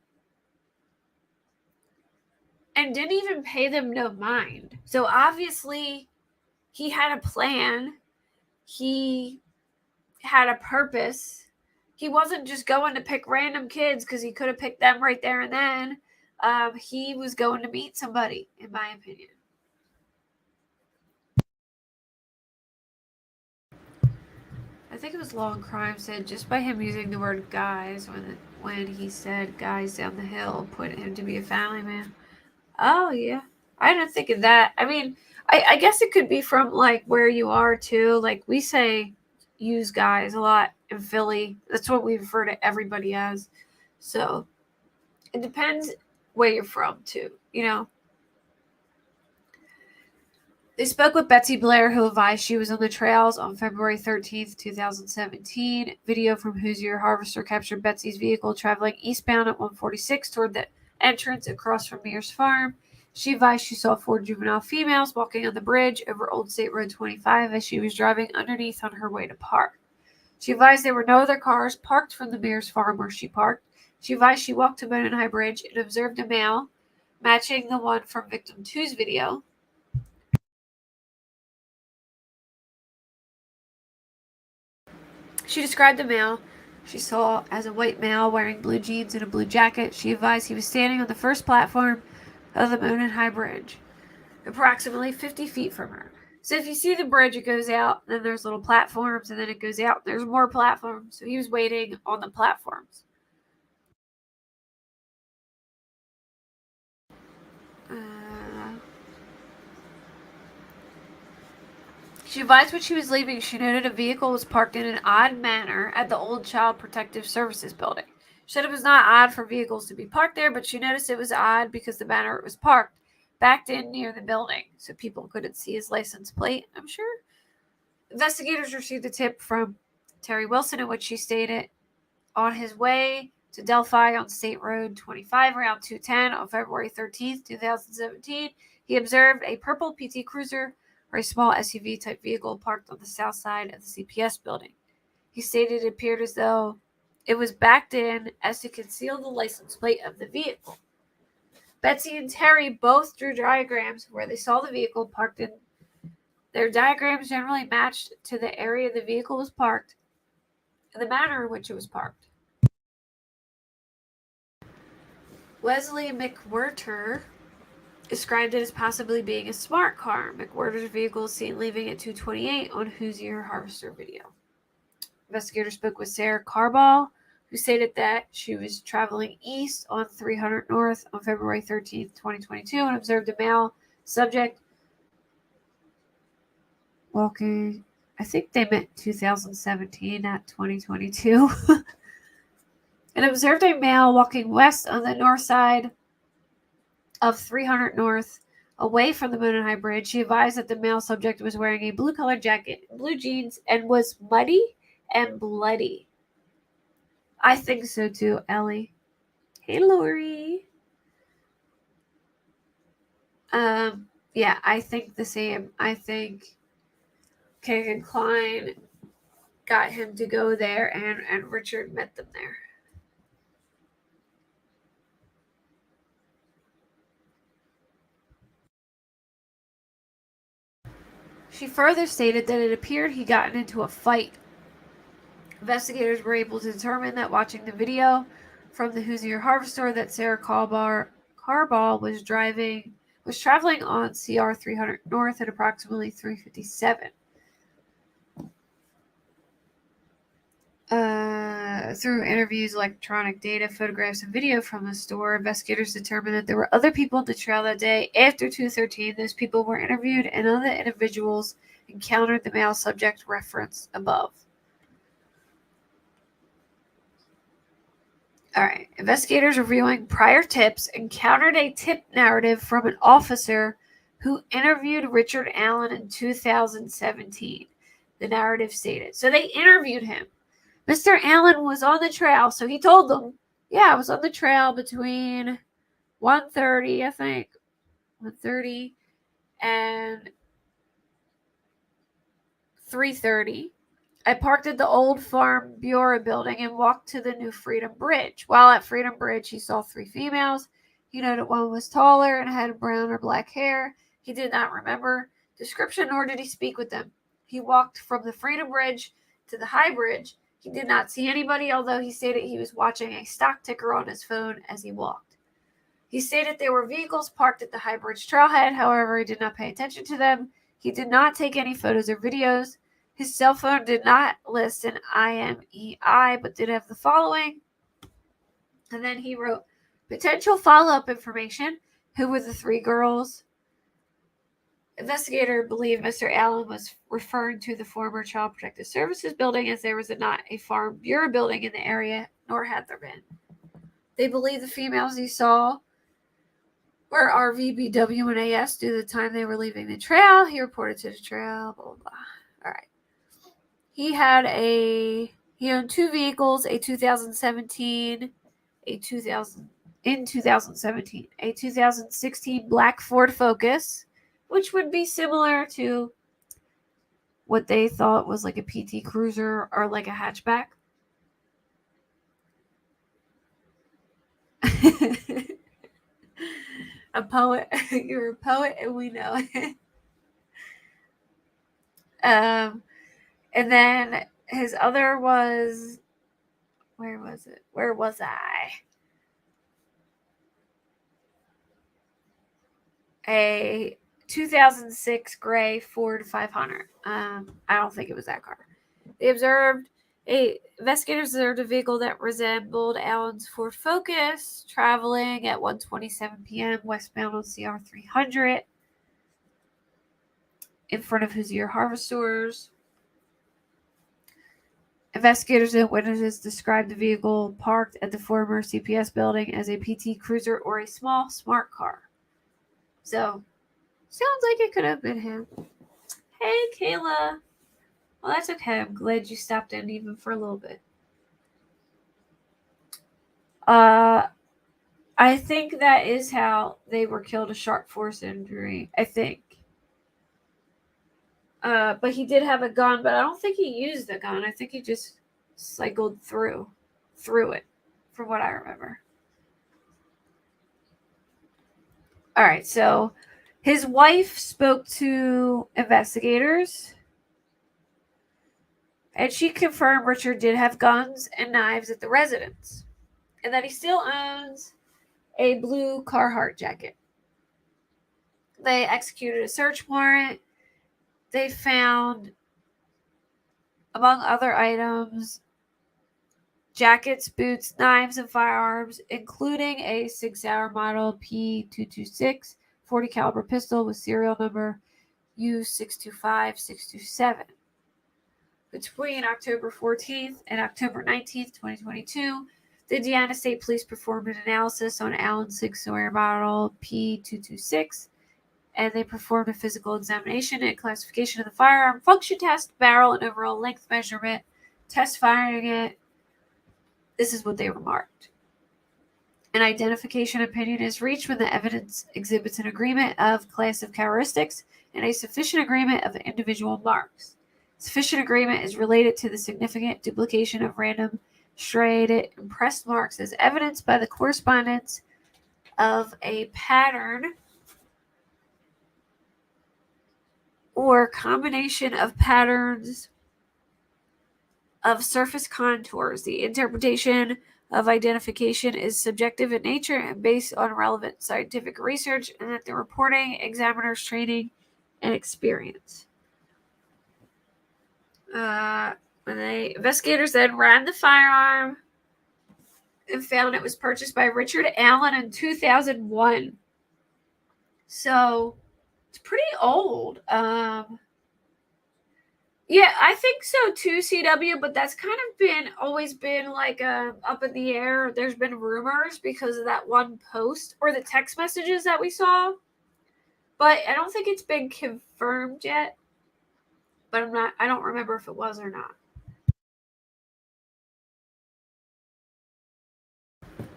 and didn't even pay them no mind. So obviously he had a plan. He had a purpose. He wasn't just going to pick random kids because he could have picked them right there and then. He was going to meet somebody, in my opinion. I think it was Long Crime said just by him using the word guys when he said guys down the hill put him to be a family man. Oh, yeah. I didn't think of that. I mean, I guess it could be from, like, where you are, too. Like, we say use guys a lot in Philly. That's what we refer to everybody as. So, it depends where you're from, too, They spoke with Betsy Blair, who advised she was on the trails on February 13th, 2017. Video from Hoosier Harvester captured Betsy's vehicle traveling eastbound at 146 toward the entrance across from Mears Farm. She advised she saw 4 juvenile females walking on the bridge over Old State Road 25 as she was driving underneath on her way to park. She advised there were no other cars parked from the Mears Farm where she parked. She advised she walked to Monon High Bridge and observed a male matching the one from Victim 2's video. She described the male she saw as a white male wearing blue jeans and a blue jacket. She advised he was standing on the first platform of the Monon High Bridge, approximately 50 feet from her. So if you see the bridge, it goes out, then there's little platforms, and then it goes out, and there's more platforms. So he was waiting on the platforms. She advised when she was leaving, she noted a vehicle was parked in an odd manner at the old Child Protective Services building. She said it was not odd for vehicles to be parked there, but she noticed it was odd because the manner it was parked backed in near the building, so people couldn't see his license plate, I'm sure. Investigators received a tip from Terry Wilson in which she stated on his way to Delphi on State Road 25 around 210 on February 13th, 2017, he observed a purple PT Cruiser or a small SUV-type vehicle parked on the south side of the CPS building. He stated it appeared as though it was backed in as to conceal the license plate of the vehicle. Betsy and Terry both drew diagrams where they saw the vehicle parked in. Their diagrams generally matched to the area the vehicle was parked and the manner in which it was parked. Wesley McWhirter described it as possibly being a smart car. McWhirter's vehicle is seen leaving at 2:28 on Hoosier Harvester video. Investigators spoke with Sarah Carball, who stated that she was traveling east on 300 North on February 13th, 2022, and observed a male subject walking. I think they meant 2017, not 2022. And observed a male walking west on the north side of 300 North, away from the Monon High Bridge. She advised that the male subject was wearing a blue-colored jacket, blue jeans, and was muddy and bloody. I think so too, Ellie. Hey, Lori. Yeah, I think the same. I think King and Klein got him to go there, and Richard met them there. She further stated that it appeared he gotten into a fight. Investigators were able to determine that watching the video from the Hoosier Harvester that Sarah Carball was traveling on CR 300 North at approximately 3:57. Through interviews, electronic data, photographs, and video from the store, investigators determined that there were other people on the trail that day after 2:13. Those people were interviewed, and other individuals encountered the male subject referenced above. All right. Investigators reviewing prior tips encountered a tip narrative from an officer who interviewed Richard Allen in 2017. The narrative stated. So they interviewed him. Mr. Allen was on the trail, so he told them, yeah, I was on the trail between 1:30, I think, 1:30 and 3:30. I parked at the old Farm Bureau building and walked to the new Freedom Bridge. While at Freedom Bridge, he saw 3 females. He noted one was taller and had brown or black hair. He did not remember description, nor did he speak with them. He walked from the Freedom Bridge to the High Bridge. He did not see anybody, although he stated he was watching a stock ticker on his phone as he walked. He stated there were vehicles parked at the High Bridge trailhead. However, he did not pay attention to them. He did not take any photos or videos. His cell phone did not list an IMEI, but did have the following. And then he wrote, potential follow-up information. Who were the 3 girls? Investigator believed Mr. Allen was referring to the former Child Protective Services building, as there was not a Farm Bureau building in the area, nor had there been. They believe the females he saw where RVBW and AS due to the time they were leaving the trail. He reported to the trail, blah, blah, blah. All right. He owned two vehicles, a 2016 black Ford Focus, which would be similar to what they thought was like a PT Cruiser or like a hatchback. A poet. You're a poet and we know it. And then his other was, where was it? Where was I? A 2006 gray Ford 500. I don't think it was that car. Investigators observed a vehicle that resembled Allen's Ford Focus traveling at 1:27 p.m. westbound on CR 300 in front of Hoosier Harvest Stores. Investigators and witnesses described the vehicle parked at the former CPS building as a PT Cruiser or a small smart car. So, sounds like it could have been him. Hey, Kayla. Well, that's okay. I'm glad you stopped in even for a little bit. I think that is how they were killed, a sharp force injury. I think. But he did have a gun, but I don't think he used the gun. I think he just cycled through it, from what I remember. All right, so his wife spoke to investigators, and she confirmed Richard did have guns and knives at the residence, and that he still owns a blue Carhartt jacket. They executed a search warrant. They found, among other items, jackets, boots, knives, and firearms, including a 6-hour model P226 40 caliber pistol with serial number U625627. Between October 14th and October 19th, 2022, the Indiana State Police performed an analysis on Allen's 6-hour model P226, and they performed a physical examination and classification of the firearm, function test, barrel, and overall length measurement, test firing it. This is what they remarked. An identification opinion is reached when the evidence exhibits an agreement of class of characteristics and a sufficient agreement of individual marks. Sufficient agreement is related to the significant duplication of random striated impressed marks as evidenced by the correspondence of a pattern or combination of patterns of surface contours. The interpretation of identification is subjective in nature and based on relevant scientific research and that the reporting examiner's training and experience. Investigators then ran the firearm and found it was purchased by Richard Allen in 2001. So it's pretty old. Yeah, I think so too, CW, but that's kind of always been like up in the air. There's been rumors because of that one post or the text messages that we saw. But I don't think it's been confirmed yet. But I don't remember if it was or not.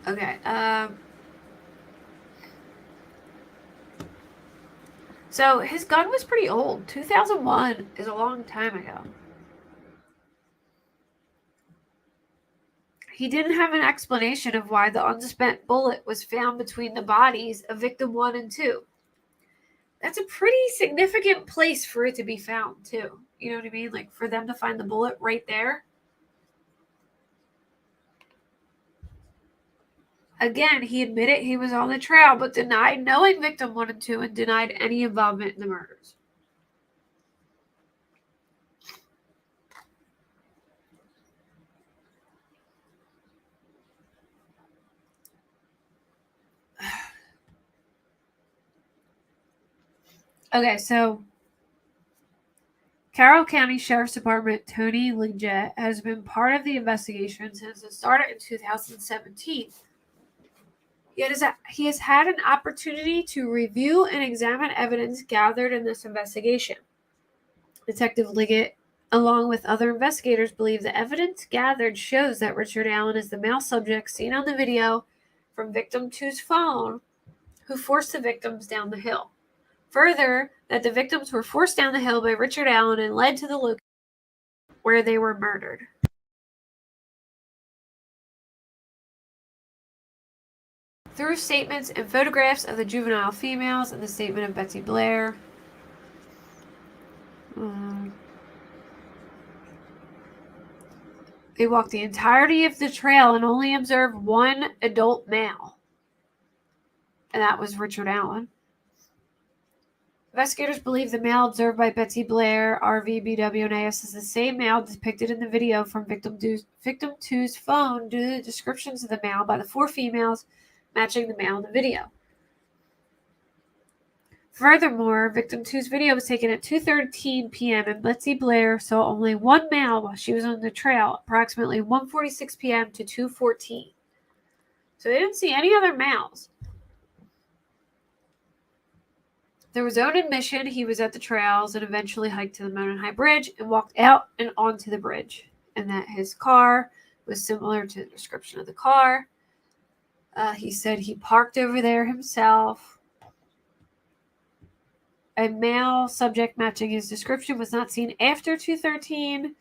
Okay. So his gun was pretty old. 2001 is a long time ago. He didn't have an explanation of why the unspent bullet was found between the bodies of victim 1 and 2. That's a pretty significant place for it to be found, too. You know what I mean? Like, for them to find the bullet right there. Again, he admitted he was on the trail, but denied knowing victim 1 and 2 and denied any involvement in the murders. Okay, so Carroll County Sheriff's Department Tony Leggett has been part of the investigation since it started in 2017. He has had an opportunity to review and examine evidence gathered in this investigation. Detective Liggett, along with other investigators, believe the evidence gathered shows that Richard Allen is the male subject seen on the video from victim two's phone who forced the victims down the hill. Further, that the victims were forced down the hill by Richard Allen and led to the location where they were murdered. Through statements and photographs of the juvenile females and the statement of Betsy Blair, they walked the entirety of the trail and only observed one adult male, and that was Richard Allen. Investigators believe the male observed by Betsy Blair, RV, BW, and AS is the same male depicted in the video from victim two's phone due to the descriptions of the male by the four females matching the male in the video. Furthermore, victim two's video was taken at 2:13 p.m. and Betsy Blair saw only one male while she was on the trail, approximately 1:46 p.m. to 2:14. So they didn't see any other males. There was own admission he was at the trails and eventually hiked to the Mountain High Bridge and walked out and onto the bridge, and that his car was similar to the description of the car. He said he parked over there himself. A male subject matching his description was not seen after 2:13.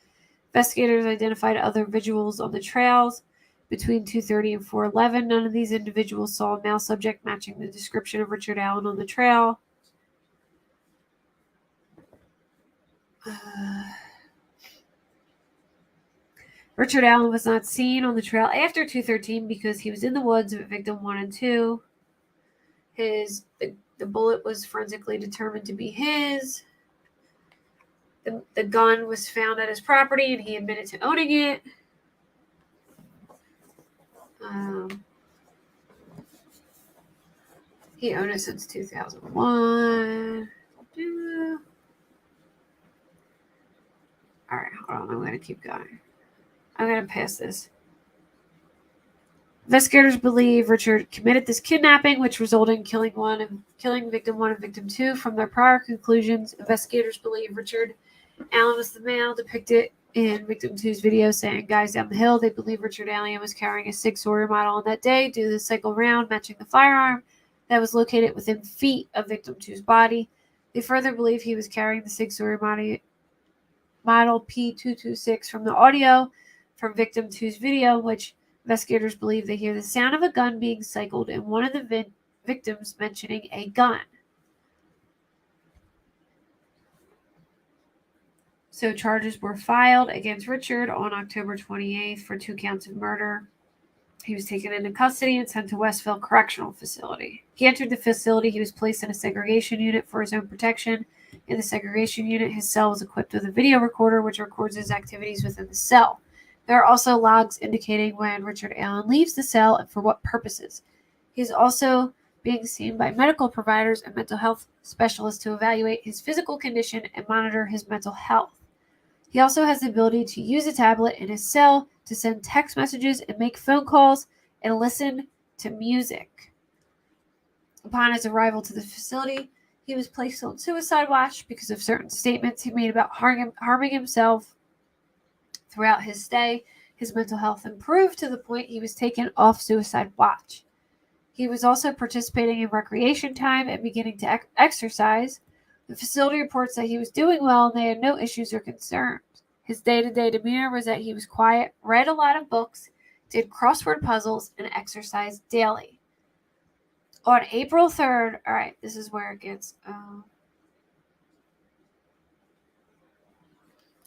Investigators identified other visuals on the trails between 2:30 and 4:11. None of these individuals saw a male subject matching the description of Richard Allen on the trail. Richard Allen was not seen on the trail after 2:13 because he was in the woods with victim 1 and 2. The bullet was forensically determined to be his. The gun was found at his property, and he admitted to owning it. He owned it since 2001. All right, hold on. I'm going to keep going. I'm going to pass this. Investigators believe Richard committed this kidnapping, which resulted in killing victim 1 and victim 2. From their prior conclusions, investigators believe Richard Allen was the male depicted in victim 2's video saying guys down the hill. They believe Richard Allen was carrying a Sig Sauer model on that day due to the cycle round matching the firearm that was located within feet of victim 2's body. They further believe he was carrying the Sig Sauer model P226 from the audio from victim 2's video, which investigators believe they hear the sound of a gun being cycled and one of the victims mentioning a gun. So charges were filed against Richard on October 28th for 2 counts of murder. He was taken into custody and sent to Westville Correctional Facility. He entered the facility. He was placed in a segregation unit for his own protection. In the segregation unit, his cell was equipped with a video recorder which records his activities within the cell. There are also logs indicating when Richard Allen leaves the cell and for what purposes. He is also being seen by medical providers and mental health specialists to evaluate his physical condition and monitor his mental health. He also has the ability to use a tablet in his cell to send text messages and make phone calls and listen to music. Upon his arrival to the facility, he was placed on suicide watch because of certain statements he made about harming himself. Throughout his stay, his mental health improved to the point he was taken off suicide watch. He was also participating in recreation time and beginning to exercise. The facility reports that he was doing well and they had no issues or concerns. His day-to-day demeanor was that he was quiet, read a lot of books, did crossword puzzles, and exercised daily. On April 3rd, all right, this is where it gets...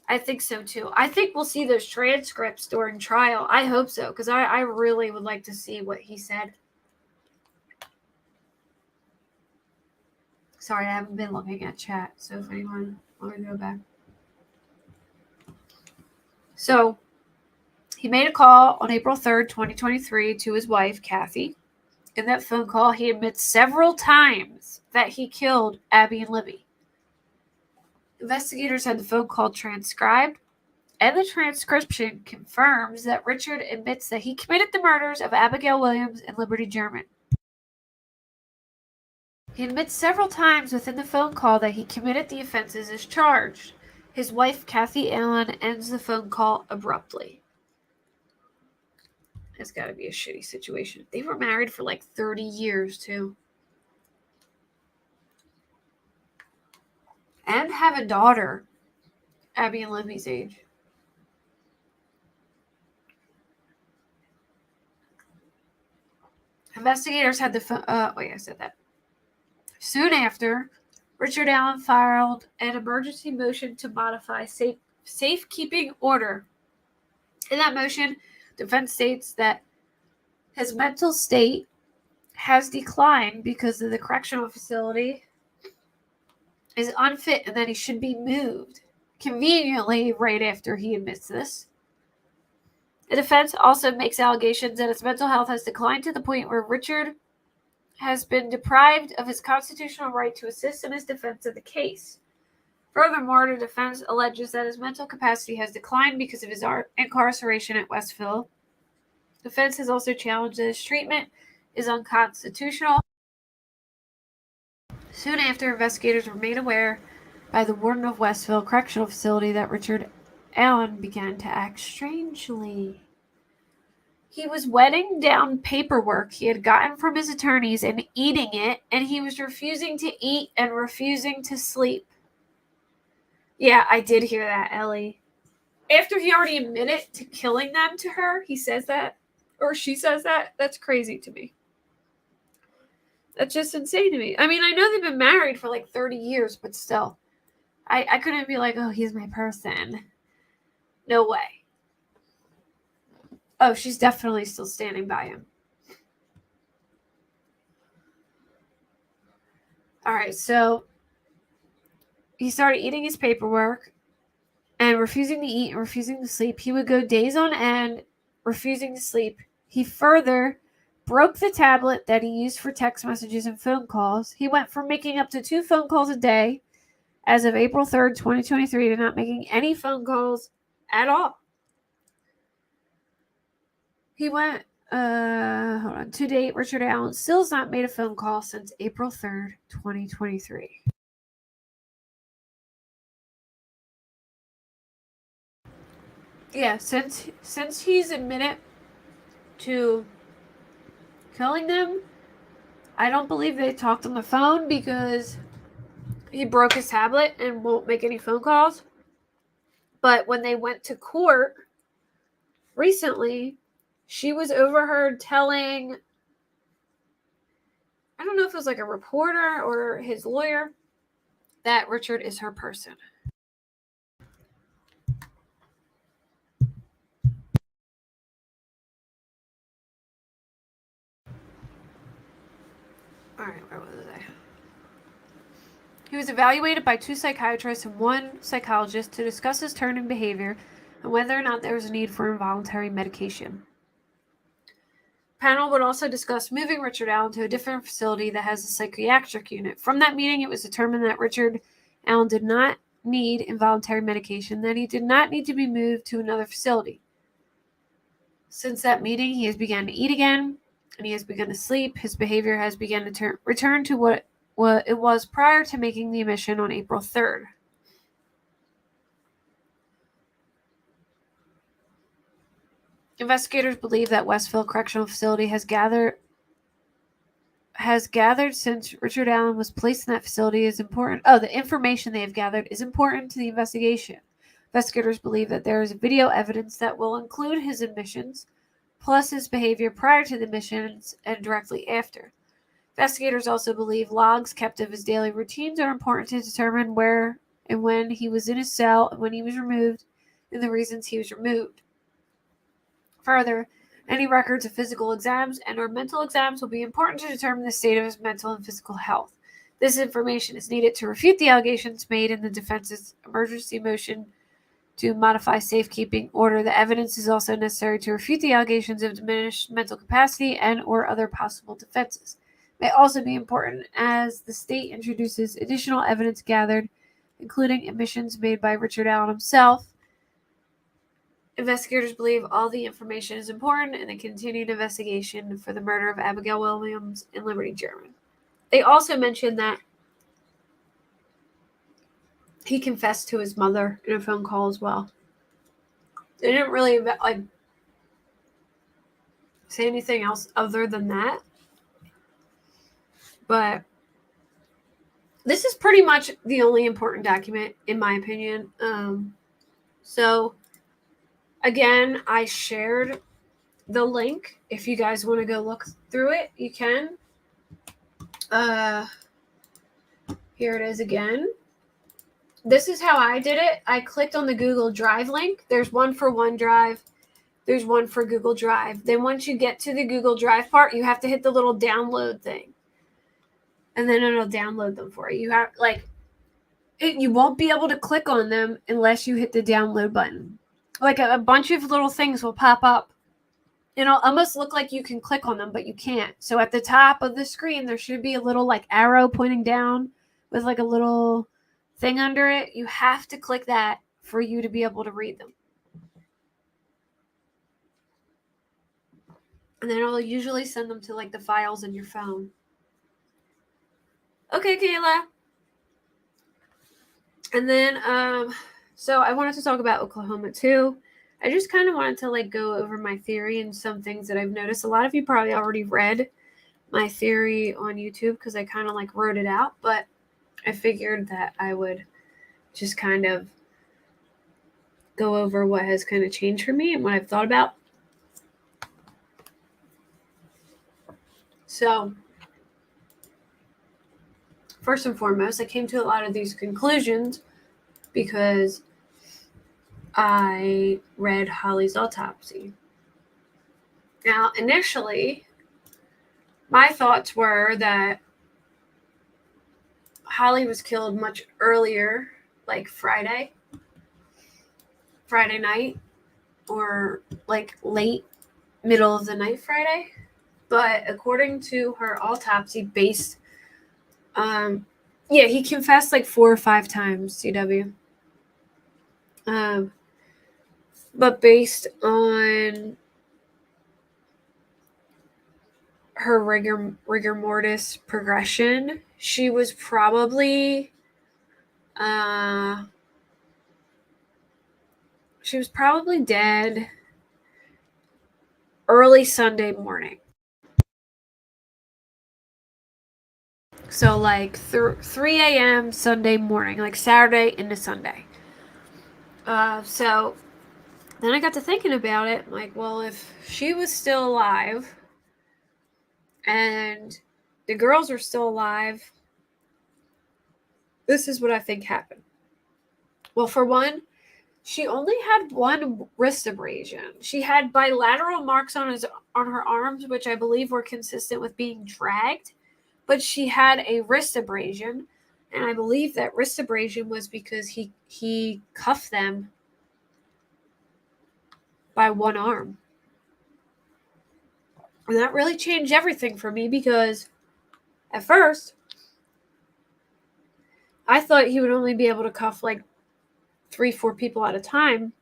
I think so, too. I think we'll see those transcripts during trial. I hope so, because I really would like to see what he said. Sorry, I haven't been looking at chat, so if anyone... Let me go back. So, he made a call on April 3rd, 2023 to his wife, Kathy. In that phone call, he admits several times that he killed Abby and Libby. Investigators had the phone call transcribed, and the transcription confirms that Richard admits that he committed the murders of Abigail Williams and Liberty German. He admits several times within the phone call that he committed the offenses as charged. His wife, Kathy Allen, ends the phone call abruptly. It's got to be a shitty situation. They were married for like 30 years, too. And have a daughter, Abby and Libby's age. Investigators had the phone. I said that. Soon after, Richard Allen filed an emergency motion to modify safekeeping order. In that motion, defense states that his mental state has declined because of the correctional facility is unfit and that he should be moved. Conveniently, right after he admits this. The defense also makes allegations that his mental health has declined to the point where Richard has been deprived of his constitutional right to assist in his defense of the case. Furthermore, the defense alleges that his mental capacity has declined because of his incarceration at Westville. The defense has also challenged that his treatment is unconstitutional. Soon after, investigators were made aware by the warden of Westville Correctional Facility that Richard Allen began to act strangely. He was wetting down paperwork he had gotten from his attorneys and eating it, and he was refusing to eat and refusing to sleep. Yeah, I did hear that, Ellie. After he already admitted to killing them to her, he says that, or she says that. That's crazy to me. That's just insane to me. I mean, I know they've been married for like 30 years, but still. I couldn't be like, oh, he's my person. No way. Oh, she's definitely still standing by him. All right, so he started eating his paperwork and refusing to eat and refusing to sleep. He would go days on end refusing to sleep. He further broke the tablet that he used for text messages and phone calls. He went from making up to 2 phone calls a day as of April 3rd, 2023, to not making any phone calls at all. He went, to date, Richard Allen still has not made a phone call since April 3rd, 2023. Yeah, since he's admitted to killing them, I don't believe they talked on the phone because he broke his tablet and won't make any phone calls. But when they went to court recently, she was overheard telling, I don't know if it was like a reporter or his lawyer, that Richard is her person. All right, where was I? He was evaluated by 2 psychiatrists and 1 psychologist to discuss his turn in behavior and whether or not there was a need for involuntary medication. The panel would also discuss moving Richard Allen to a different facility that has a psychiatric unit. From that meeting, it was determined that Richard Allen did not need involuntary medication, that he did not need to be moved to another facility. Since that meeting, he has begun to eat again, and he has begun to sleep. His behavior has begun to return to what it was prior to making the admission on April 3rd. Investigators believe that Westville Correctional Facility has gathered since Richard Allen was placed in that facility is important. Oh, the information they have gathered is important to the investigation. Investigators believe that there is video evidence that will include his admissions, plus his behavior prior to the admissions and directly after. Investigators also believe logs kept of his daily routines are important to determine where and when he was in his cell and when he was removed and the reasons he was removed. Further, any records of physical exams and or mental exams will be important to determine the state of his mental and physical health. This information is needed to refute the allegations made in the defense's emergency motion to modify safekeeping order. The evidence is also necessary to refute the allegations of diminished mental capacity and or other possible defenses. It may also be important as the state introduces additional evidence gathered, including admissions made by Richard Allen himself. Investigators believe all the information is important in the continued investigation for the murder of Abigail Williams and Liberty Doerman. they also mentioned that he confessed to his mother in a phone call as well. They didn't really like say anything else other than that. But this is pretty much the only important document, in my opinion. So, again, I shared the link. If you guys want to go look through it, you can. Here it is again. This is how I did it. I clicked on the Google Drive link. There's one for OneDrive. There's one for Google Drive. Then once you get to the Google Drive part, you have to hit the little download thing. And then it'll download them for you. You have you won't be able to click on them unless you hit the download button. Like a bunch of little things will pop up. It'll almost look like you can click on them, but you can't. So at the top of the screen, there should be a little like arrow pointing down with like a little thing under it. You have to click that for you to be able to read them. And then it'll usually send them to like the files in your phone. Okay, Kayla. And then, so I wanted to talk about Oklahoma too. I just kind of wanted to like go over my theory and some things that I've noticed. A lot of you probably already read my theory on YouTube because I kind of like wrote it out, but I figured that I would just kind of go over what has kind of changed for me and what I've thought about. So, first and foremost, I came to a lot of these conclusions because I read Holly's autopsy. Now, initially, my thoughts were that Holly was killed much earlier, like Friday night, or like late middle of the night Friday. But according to her autopsy, based, he confessed like 4 or 5 times, CW. But based on her rigor mortis progression, she was probably dead early Sunday morning. So like 3 a.m. Sunday morning, like Saturday into Sunday. So then I got to thinking about it. Like, well, if she was still alive and the girls are still alive, this is what I think happened. Well, for one, she only had one wrist abrasion. She had bilateral marks on her arms, which I believe were consistent with being dragged. But she had a wrist abrasion, and I believe that wrist abrasion was because he cuffed them by one arm. And that really changed everything for me because at first, I thought he would only be able to cuff like 3-4 people at a time,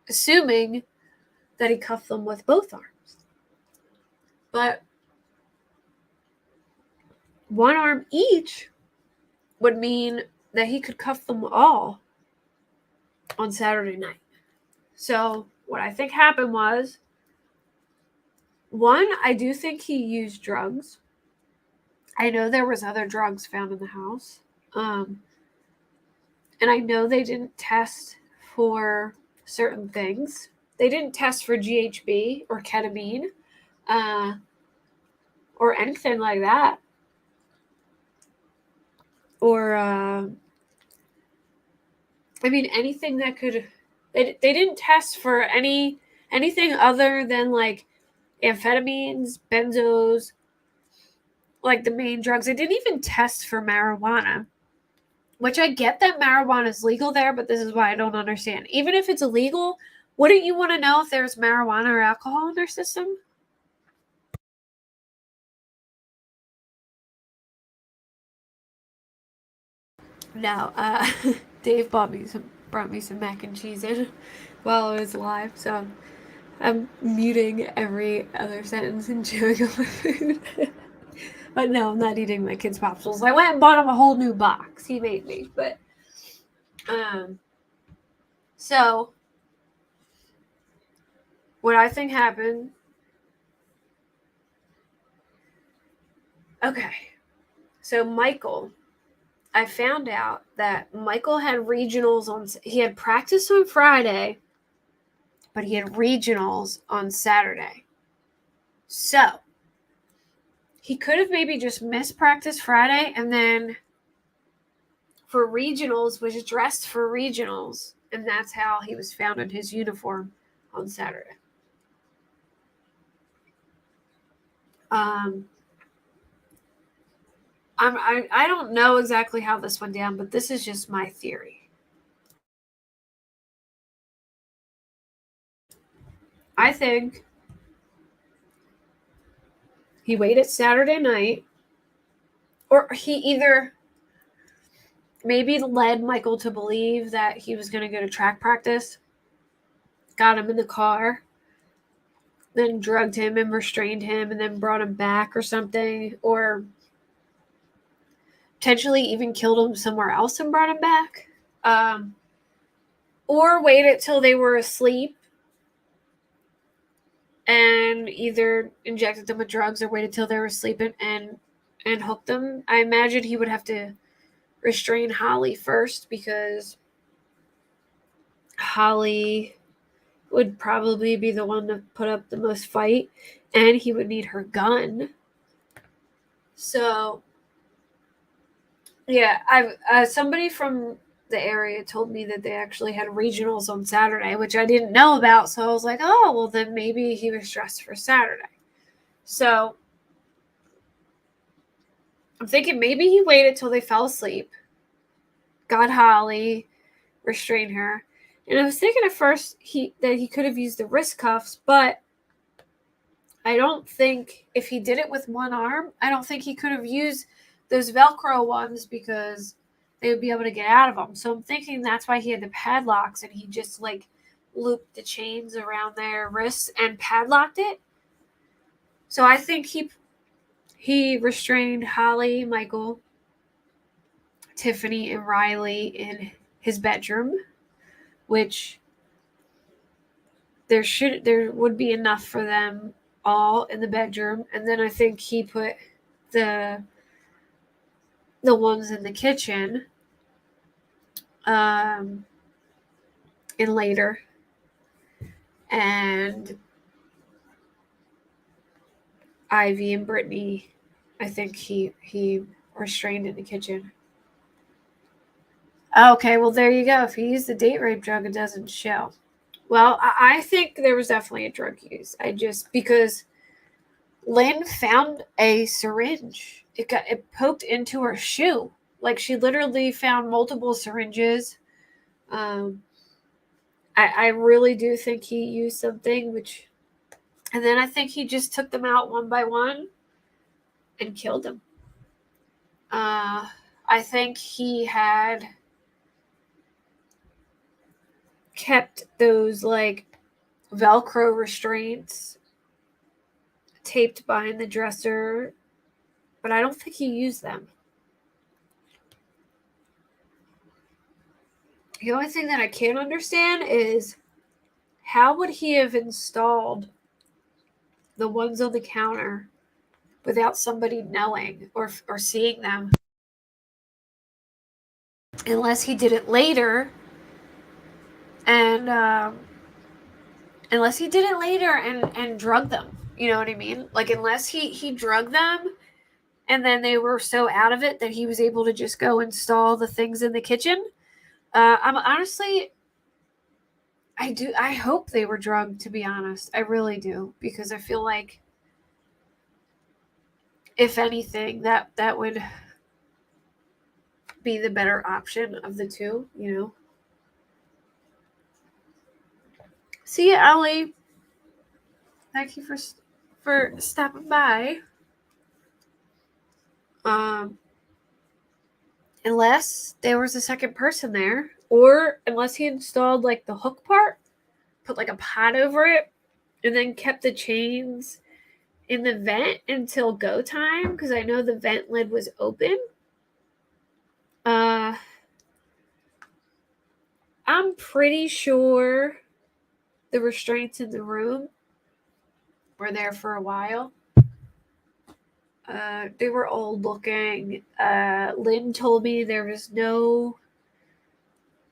assuming that he cuffed them with both arms. But one arm each would mean that he could cuff them all on Saturday night. So what I think happened was, one, I do think he used drugs. I know there was other drugs found in the house. And I know they didn't test for certain things. They didn't test for GHB or ketamine or anything like that. Or, anything that could... They didn't test for anything other than, like, amphetamines, benzos, like the main drugs. They didn't even test for marijuana, which I get that marijuana is legal there, but this is why I don't understand. Even if it's illegal, wouldn't you want to know if there's marijuana or alcohol in their system? No, Dave brought me some mac and cheese in while I was live, so I'm muting every other sentence and chewing on my food. But no, I'm not eating my kids' popsicles. I went and bought him a whole new box. He made me, but so what I think happened. Okay, so Michael, I found out that Michael had regionals on. He had practice on Friday, but he had regionals on Saturday. So he could have maybe just missed practice Friday and then for regionals was dressed for regionals, and that's how he was found in his uniform on Saturday. I don't know exactly how this went down, but this is just my theory. I think he waited Saturday night, or he either maybe led Michael to believe that he was going to go to track practice, got him in the car, then drugged him and restrained him and then brought him back or something, or potentially even killed him somewhere else and brought him back. Or waited till they were asleep and either injected them with drugs or waited till they were asleep and hooked them. I imagine he would have to restrain Holly first because Holly would probably be the one to put up the most fight, and he would need her gun. So, yeah, somebody from the area told me that they actually had regionals on Saturday, which I didn't know about. So I was like, oh, well, then maybe he was dressed for Saturday. So I'm thinking maybe he waited till they fell asleep, got Holly, restrained her. And I was thinking at first that he could have used the wrist cuffs, but I don't think if he did it with one arm, I don't think he could have used those Velcro ones because they would be able to get out of them. So I'm thinking that's why he had the padlocks and he just like looped the chains around their wrists and padlocked it. So I think he restrained Holly, Michael, Tiffany, and Riley in his bedroom, which there would be enough for them all in the bedroom. And then I think he put the ones in the kitchen in later, and Ivy and Brittany, I think he restrained in the kitchen. Okay, well, there you go. If he used the date rape drug, it doesn't show. Well, I think there was definitely a drug use. Because Lynn found a syringe. It poked into her shoe. Like, she literally found multiple syringes. I really do think he used something, and then I think he just took them out one by one and killed them. I think he had kept those like Velcro restraints taped behind the dresser, but I don't think he used them. The only thing that I can't understand is how would he have installed the ones on the counter without somebody knowing or seeing them, unless he did it later and drugged them. You know what I mean? Like, unless he drugged them and then they were so out of it that he was able to just go install the things in the kitchen. I'm honestly, I hope they were drugged, to be honest. I really do, because I feel like if anything, that would be the better option of the two, you know. See you, Ellie. Thank you for stopping by. Unless there was a second person there, or unless he installed like the hook part, put like a pot over it, and then kept the chains in the vent until go time, because I know the vent lid was open. I'm pretty sure the restraints in the room were there for a while. They were old looking. Lynn told me there was no.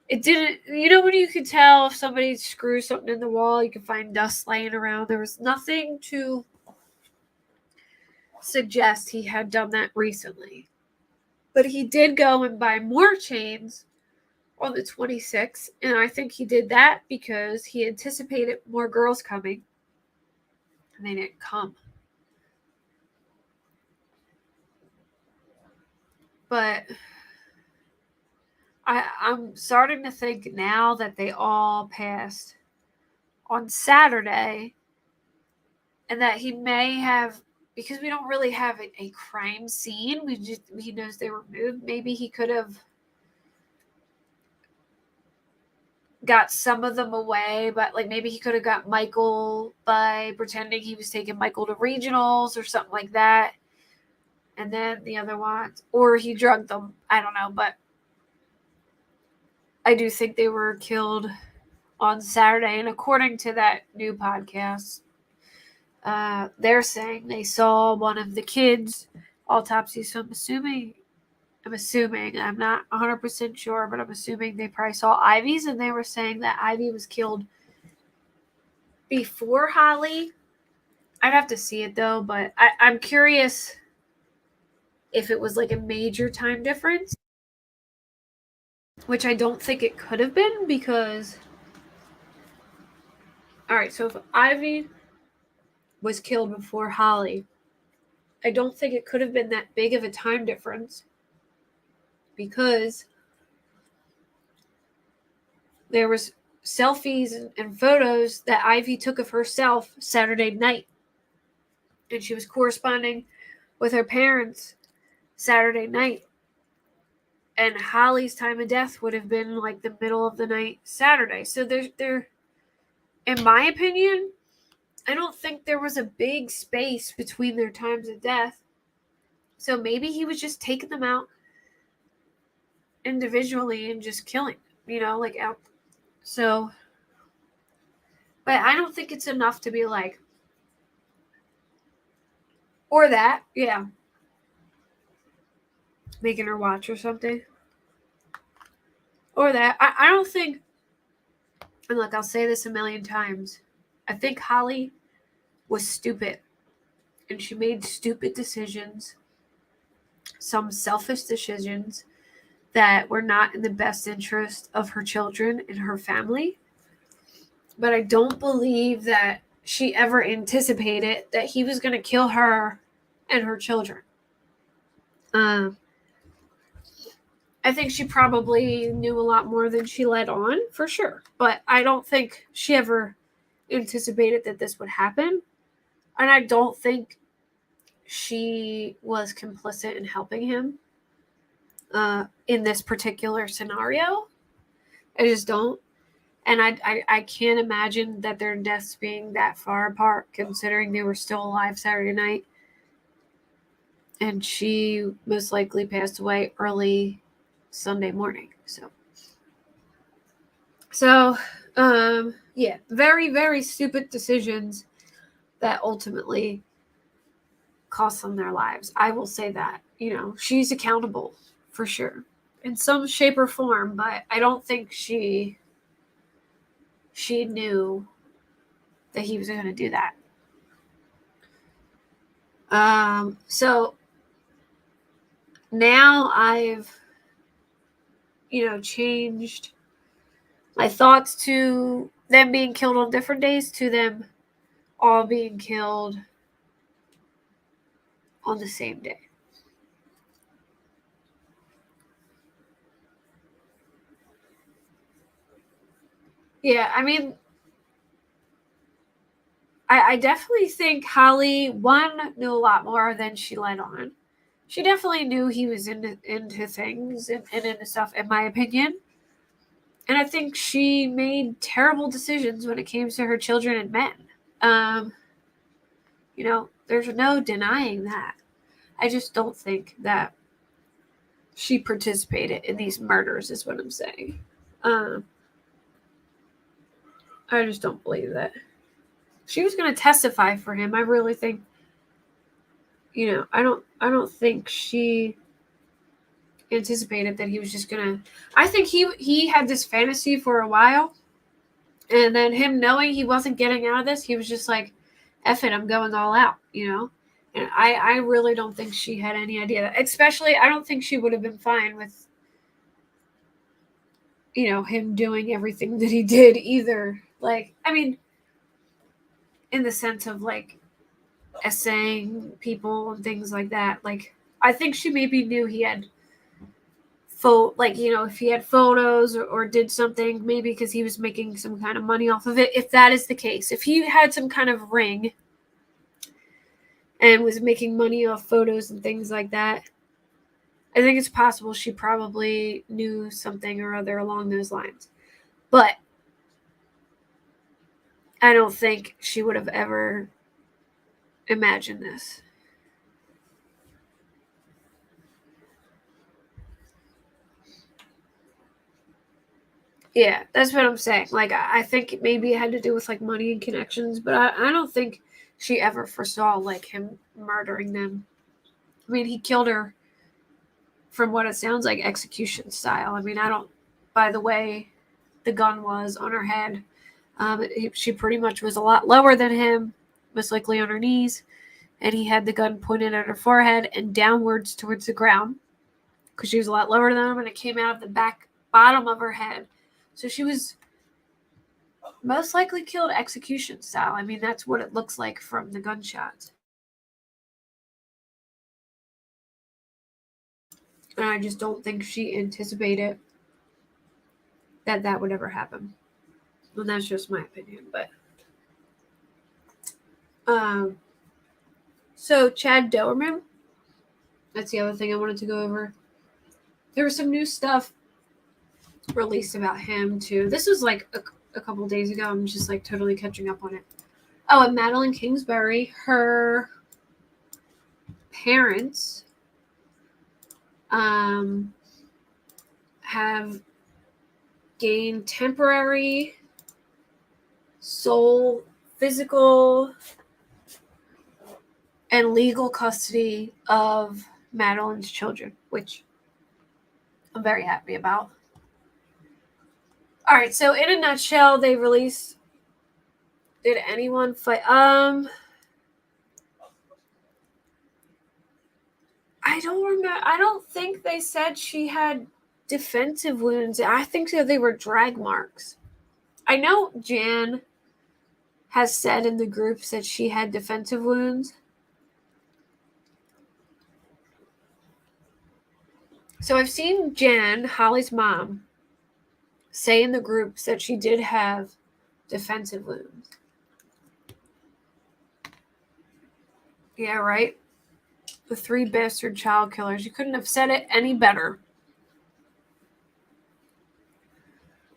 It didn't. You know when you can tell if somebody screws something in the wall, you can find dust laying around. There was nothing to suggest he had done that recently. But he did go and buy more chains on the 26th, and I think he did that because he anticipated more girls coming, and they didn't come. But I'm starting to think now that they all passed on Saturday, and that he may have, because we don't really have a crime scene. He knows they were moved. Maybe he could have got some of them away, but like maybe he could have got Michael by pretending he was taking Michael to regionals or something like that. And then the other ones, or he drugged them. I don't know, but I do think they were killed on Saturday. And according to that new podcast, they're saying they saw one of the kids' autopsies. So I'm assuming, I'm not 100% sure, but I'm assuming they probably saw Ivy's, and they were saying that Ivy was killed before Holly. I'd have to see it though, but I'm curious if it was like a major time difference, which I don't think it could have been, because all right, so if Ivy was killed before Holly, I don't think it could have been that big of a time difference, because there was selfies and photos that Ivy took of herself Saturday night, and she was corresponding with her parents Saturday night, and Holly's time of death would have been like the middle of the night Saturday. So there, in my opinion, I don't think there was a big space between their times of death. So maybe he was just taking them out individually and just killing them, like out. So, but I don't think it's enough to be like, or that, yeah, making her watch or something. Or that. I don't think, and look, I'll say this a million times, I think Holly was stupid, and she made stupid decisions, some selfish decisions that were not in the best interest of her children and her family. But I don't believe that she ever anticipated that he was going to kill her and her children. I think she probably knew a lot more than she let on, for sure. But I don't think she ever anticipated that this would happen. And I don't think she was complicit in helping him in this particular scenario. I just don't. And I can't imagine that their deaths being that far apart, considering they were still alive Saturday night. And she most likely passed away early Sunday morning. So, yeah, very, very stupid decisions that ultimately cost them their lives. I will say that. She's accountable for sure in some shape or form, but I don't think she knew that he was going to do that. So now I've, changed my thoughts to them being killed on different days to them all being killed on the same day. Yeah, I mean, I definitely think Holly, one, knew a lot more than she let on. She definitely knew he was into things and into stuff, in my opinion. And I think she made terrible decisions when it came to her children and men. There's no denying that. I just don't think that she participated in these murders, is what I'm saying. I just don't believe that. She was going to testify for him. I really think, I don't think she anticipated that he was just going to. I think he had this fantasy for a while, and then him knowing he wasn't getting out of this, he was just like, F it, I'm going all out, And I really don't think she had any idea that, especially, I don't think she would have been fine with, him doing everything that he did either. Like, I mean, in the sense of, like, essaying people and things like that. Like, I think she maybe knew he had, if he had photos or did something, maybe because he was making some kind of money off of it. If that is the case, if he had some kind of ring and was making money off photos and things like that, I think it's possible she probably knew something or other along those lines. But I don't think she would have ever imagined this. Yeah, that's what I'm saying. Like, I think maybe it had to do with, like, money and connections, but I don't think she ever foresaw, like, him murdering them. I mean, he killed her from what it sounds like execution style. I mean, by the way the gun was on her head, she pretty much was a lot lower than him, most likely on her knees, and he had the gun pointed at her forehead and downwards towards the ground because she was a lot lower than him, and it came out of the bottom of her head. So she was most likely killed execution style. I mean, that's what it looks like from the gunshots. And I just don't think she anticipated that would ever happen. And that's just my opinion. But so Chad Doerman, that's the other thing I wanted to go over. There was some new stuff released about him too. This was like a couple days ago. I'm just like totally catching up on it. Oh, and Madeline Kingsbury, her parents have gained temporary sole, physical, and legal custody of Madeline's children, which I'm very happy about. All right, so in a nutshell, they released. Did anyone fight? I don't remember. I don't think they said she had defensive wounds. I think that they were drag marks. I know Jan has said in the groups that she had defensive wounds. So I've seen Jan, Holly's mom, say in the groups that she did have defensive wounds. Yeah, right? The 3 bastard child killers. You couldn't have said it any better.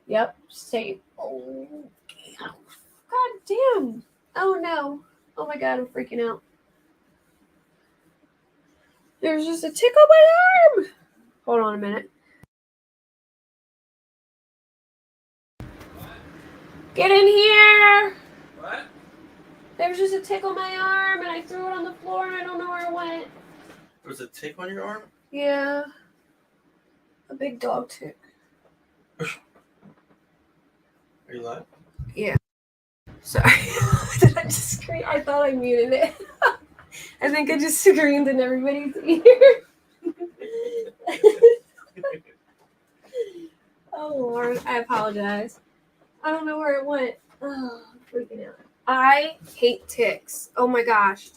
Yep, same. Oh, God damn. Oh, no. Oh, my God, I'm freaking out. There's just a tick on my arm. Hold on a minute. Get in here. What? There was just a tick on my arm, and I threw it on the floor, and I don't know where it went. There was a tick on your arm? Yeah. A big dog tick. Are you live? Yeah. Sorry. Did I just scream? I thought I muted it. I think I just screamed in everybody's ear. Oh, Lord. I apologize. I don't know where it went. Oh, I'm freaking out. I hate ticks. Oh, my gosh.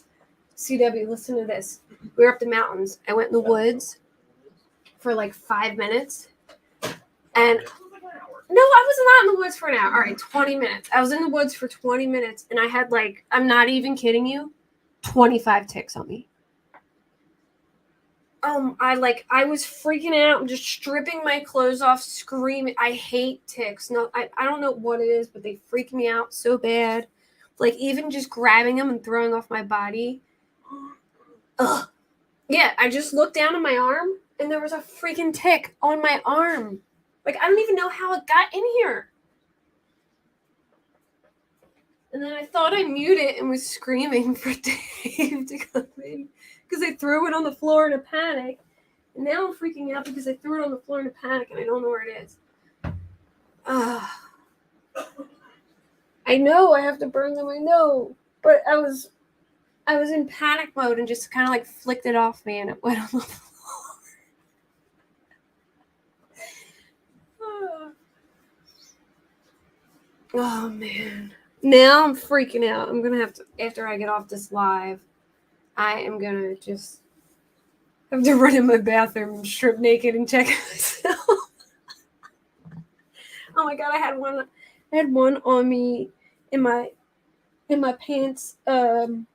CW, listen to this. We were up the mountains. I went in the woods for like 5 minutes. And no, I was not in the woods for an hour. All right, 20 minutes. I was in the woods for 20 minutes, and I had, like, I'm not even kidding you, 25 ticks on me. I was freaking out. I'm just stripping my clothes off, screaming. I hate ticks. No, I don't know what it is, but they freak me out so bad. Like, even just grabbing them and throwing off my body Ugh. Yeah, I just looked down at my arm, and there was a freaking tick on my arm. Like, I don't even know how it got in here. And then I thought I muted it and was screaming for Dave to come in because I threw it on the floor in a panic. And now I'm freaking out because I threw it on the floor in a panic and I don't know where it is. I know I have to burn them, I know. But I was in panic mode and just kind of like flicked it off me and it went on the floor. Oh, man. Now I'm freaking out. I'm going to have to, after I get off this live, I am going to just have to run in my bathroom and strip naked and check myself. Oh my God, I had one on me in my pants, in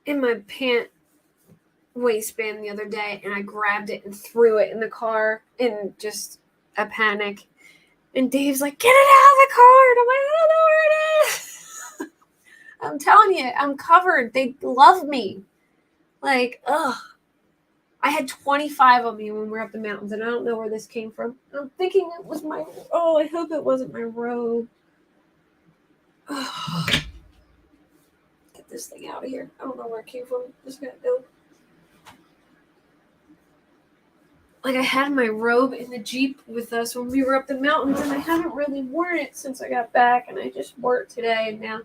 my pant waistband the other day, and I grabbed it and threw it in the car in just a panic. And Dave's like, "Get it out of the car!" And I'm like, "I don't know where it is." I'm telling you, I'm covered. They love me. Like, ugh. I had 25 of me when we were up the mountains, and I don't know where this came from. I'm thinking it was my. Oh, I hope it wasn't my robe. Ugh. Get this thing out of here. I don't know where it came from. Just gonna go. Like, I had my robe in the Jeep with us when we were up the mountains, and I haven't really worn it since I got back, and I just wore it today, and now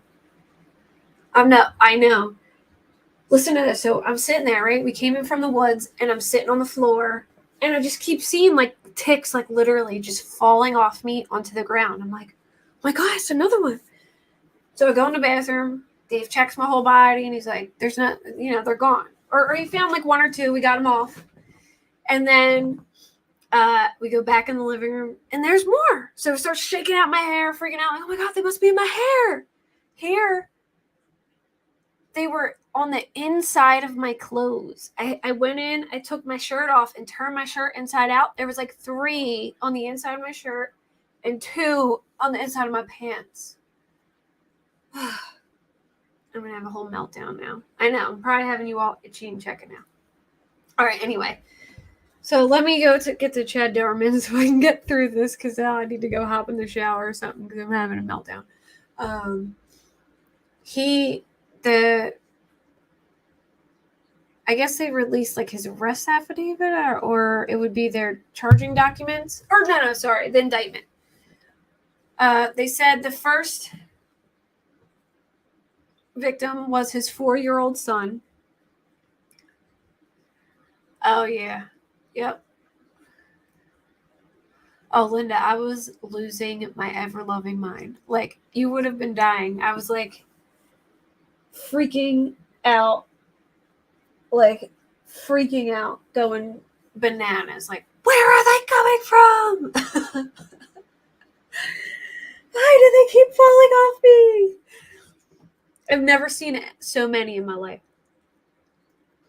I know. Listen to this. So I'm sitting there, right? We came in from the woods, and I'm sitting on the floor, and I just keep seeing, like, ticks, like, literally just falling off me onto the ground. I'm like, oh my God, it's another one. So I go in the bathroom. Dave checks my whole body, and he's like, there's not, they're gone. Or he found, like, one or two. We got them off. And then we go back in the living room, and there's more. So I start shaking out my hair, freaking out, like, oh my God, they must be in my hair. Here, they were on the inside of my clothes. I went in, I took my shirt off and turned my shirt inside out. There was like 3 on the inside of my shirt and 2 on the inside of my pants. I'm going to have a whole meltdown now. I know, I'm probably having you all itchy and checking now. All right, anyway. So let me go to get to Chad Doerman so I can get through this, because now I need to go hop in the shower or something because I'm having a meltdown. I guess they released like his arrest affidavit, or it would be their charging documents. Or no, sorry, the indictment. They said the first victim was his 4-year-old son. Oh, yeah. Yep. Oh, Linda, I was losing my ever-loving mind. Like, you would have been dying. I was, like, freaking out. Like, freaking out, going bananas. Like, where are they coming from? Why do they keep falling off me? I've never seen so many in my life.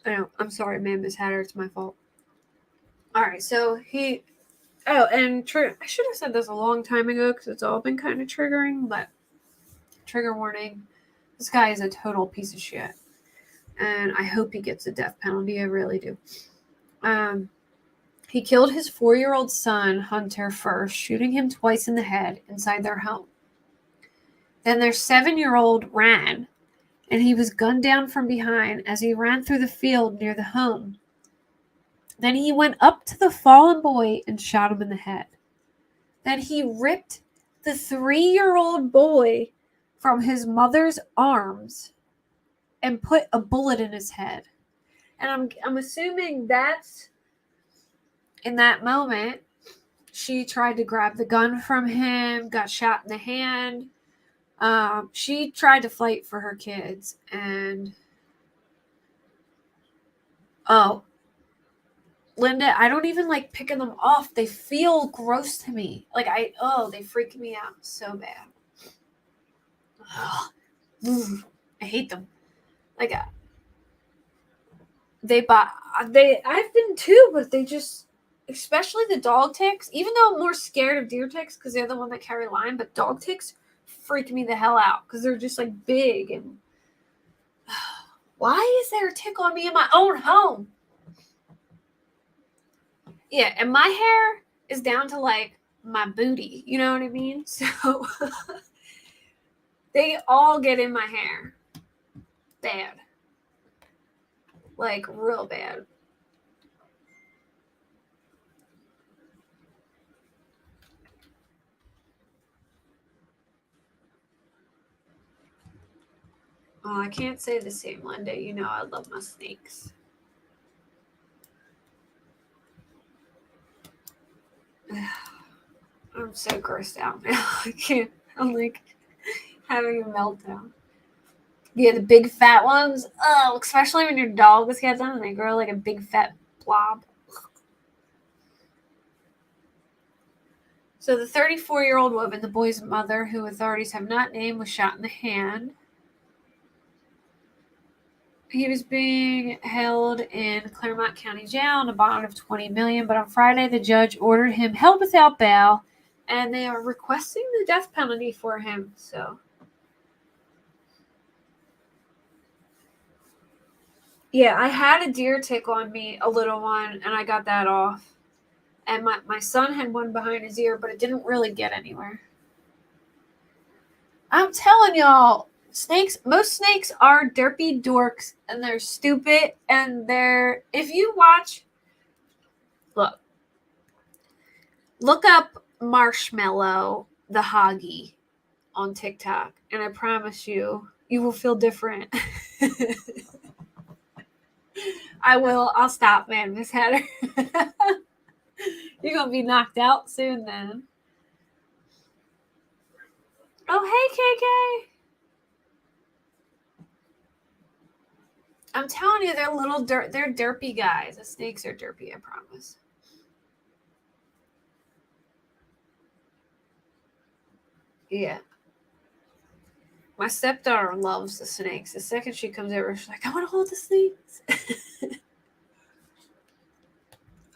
I know. I'm sorry, man, Miss Hatter. It's my fault. All right, so oh, and I should have said this a long time ago because it's all been kind of triggering, but trigger warning. This guy is a total piece of shit. And I hope he gets a death penalty. I really do. He killed his 4-year-old son, Hunter, first, shooting him twice in the head inside their home. Then their 7-year-old ran, and he was gunned down from behind as he ran through the field near the home. Then he went up to the fallen boy and shot him in the head. Then he ripped the 3-year-old boy from his mother's arms and put a bullet in his head. And I'm assuming that's in that moment she tried to grab the gun from him, got shot in the hand. She tried to fight for her kids, and Linda, I don't even like picking them off. They feel gross to me. Like they freak me out so bad. I hate them. Like I've been too, but they just, especially the dog ticks, even though I'm more scared of deer ticks because they're the one that carry Lyme, but dog ticks freak me the hell out because they're just like big and Why is there a tick on me in my own home? Yeah, and my hair is down to like my booty. You know what I mean? So they all get in my hair. Bad. Like real bad. Oh, I can't say the same, Linda. You know I love my snakes. I'm so grossed out now. I can't. I'm like having a meltdown. Yeah, the big fat ones. Oh, especially when your dogs get them and they grow like a big fat blob. So the 34-year-old woman, the boy's mother, who authorities have not named, was shot in the hand. He was being held in Claremont County Jail on a bond of $20 million, but on Friday the judge ordered him held without bail, and they are requesting the death penalty for him. So, yeah, I had a deer tick on me, a little one, and I got that off. And my son had one behind his ear, but it didn't really get anywhere. I'm telling y'all, most snakes are derpy dorks, and they're stupid, and if you watch, look up Marshmallow the Hoggy on TikTok, and I promise you will feel different. I will. I'll stop, man, Miss Hatter. You're gonna be knocked out soon, then. Oh, hey, KK. I'm telling you, they're derpy guys. The snakes are derpy, I promise. Yeah. My stepdaughter loves the snakes. The second she comes over, she's like, I want to hold the snakes.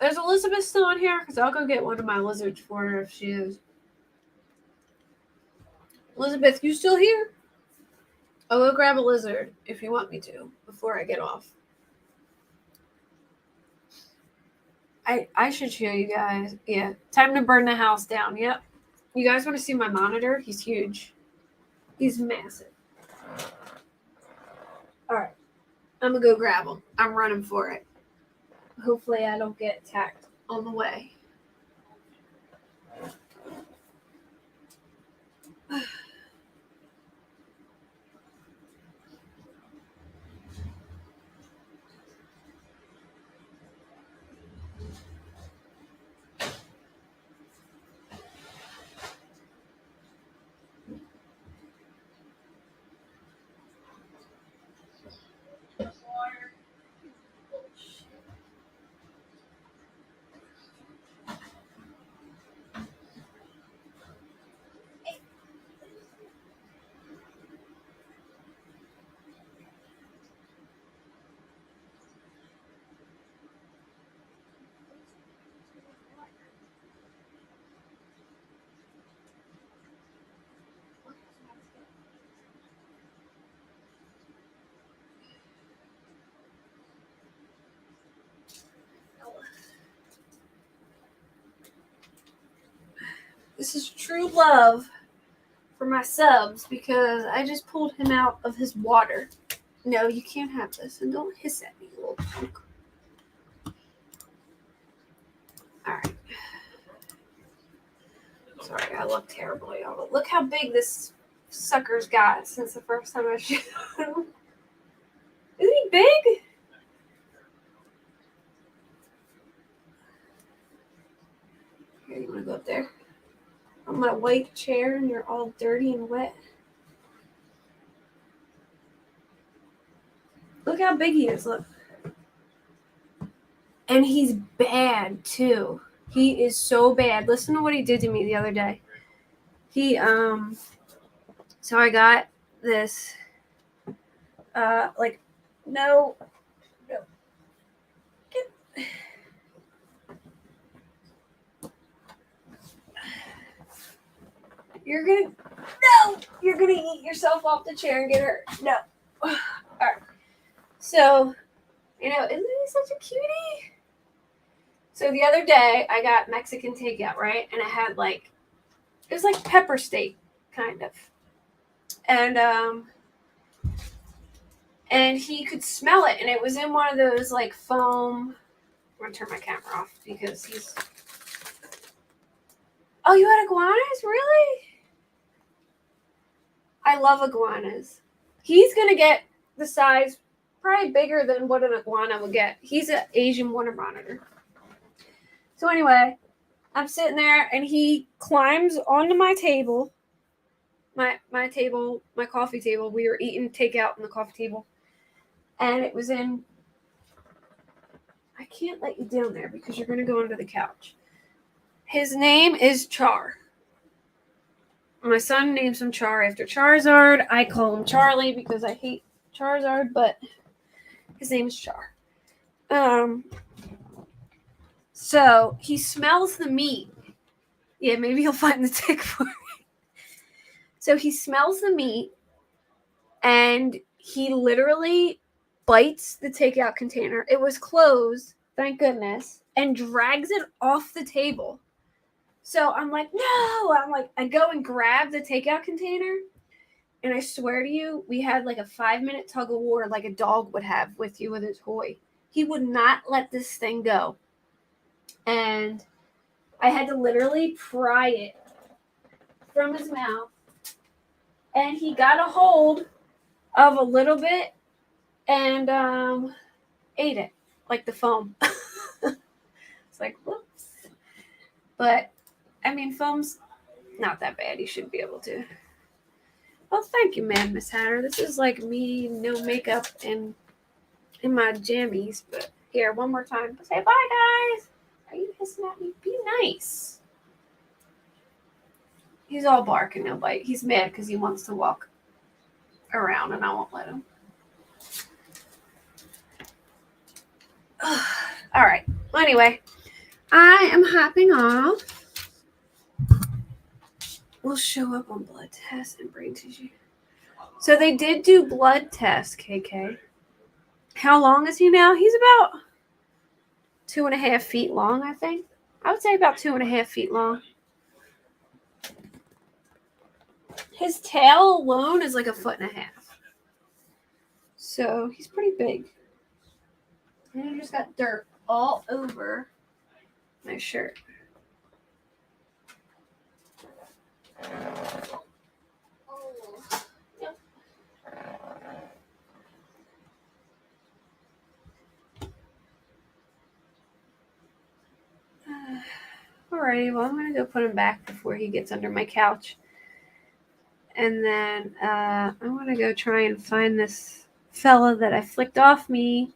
Is Elizabeth still on here? Because I'll go get one of my lizards for her if she is. Elizabeth, you still here? I'll go grab a lizard if you want me to before I get off. I should show you guys. Yeah. Time to burn the house down. Yep. You guys want to see my monitor? He's huge. He's massive. Alright. I'm going to go grab him. I'm running for it. Hopefully I don't get attacked on the way. This is true love for my subs because I just pulled him out of his water. No, you can't have this, and don't hiss at me, you little punk. Alright. Sorry, I look terrible, y'all. But look how big this sucker's got since the first time I showed him. Isn't he big? Here, you want to go up there? On my white chair, and you're all dirty and wet. Look how big he is, look. And he's bad, too. He is so bad. Listen to what he did to me the other day. So I got this, no. You're gonna eat yourself off the chair and get hurt. No. All right. So, isn't he such a cutie? So the other day I got Mexican takeout, right? And it had it was like pepper steak, kind of. And he could smell it, and it was in one of those foam. I'm gonna turn my camera off because he's. Oh, you had iguanas? Really? I love iguanas. He's gonna get the size probably bigger than what an iguana would get. He's an Asian water monitor. So anyway, I'm sitting there and he climbs onto my table. My table, my coffee table. We were eating takeout on the coffee table. And it was in. I can't let you down there because you're gonna go under the couch. His name is Char. My son names him Char after Charizard. I call him Charlie because I hate Charizard, but his name is Char. So he smells the meat. Yeah, maybe he'll find the tick for me. So he smells the meat, and he literally bites the takeout container. It was closed, thank goodness, and drags it off the table. So I'm like, no! I go and grab the takeout container, and I swear to you, we had a 5-minute tug of war like a dog would have with you with a toy. He would not let this thing go. And I had to literally pry it from his mouth. And he got a hold of a little bit and ate it, like the foam. It's like, whoops. But, foam's not that bad. You should be able to. Well, thank you, ma'am, Miss Hatter. This is like me, no makeup and in my jammies. But here, one more time. Say bye, guys. Are you hissing at me? Be nice. He's all bark and no bite. He's mad because he wants to walk around and I won't let him. All right. Well, anyway, I am hopping off. We'll show up on blood tests and brain tissue. So they did do blood tests, KK. How long is he now? He's about 2.5 feet long, I think. I would say about 2.5 feet long. His tail alone is like 1.5 feet. So he's pretty big. And I just got dirt all over my shirt. Yep. Alrighty, well, I'm going to go put him back before he gets under my couch. And then I'm going to go try and find this fella that I flicked off me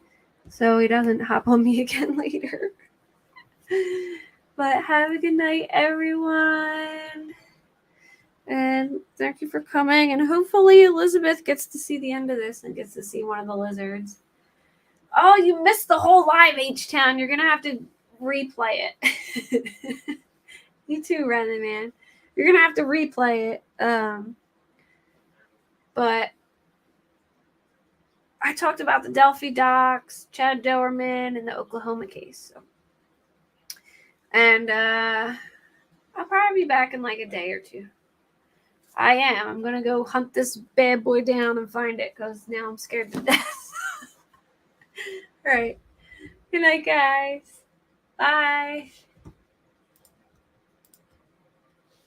so he doesn't hop on me again later. But have a good night, everyone. And thank you for coming. And hopefully Elizabeth gets to see the end of this and gets to see one of the lizards. Oh, you missed the whole live H-Town. You're going to have to replay it. You too, Renly Man. You're going to have to replay it. But I talked about the Delphi docs, Chad Doerman, and the Oklahoma case. So. And I'll probably be back in a day or two. I am. I'm going to go hunt this bad boy down and find it because now I'm scared to death. All right. Good night, guys. Bye.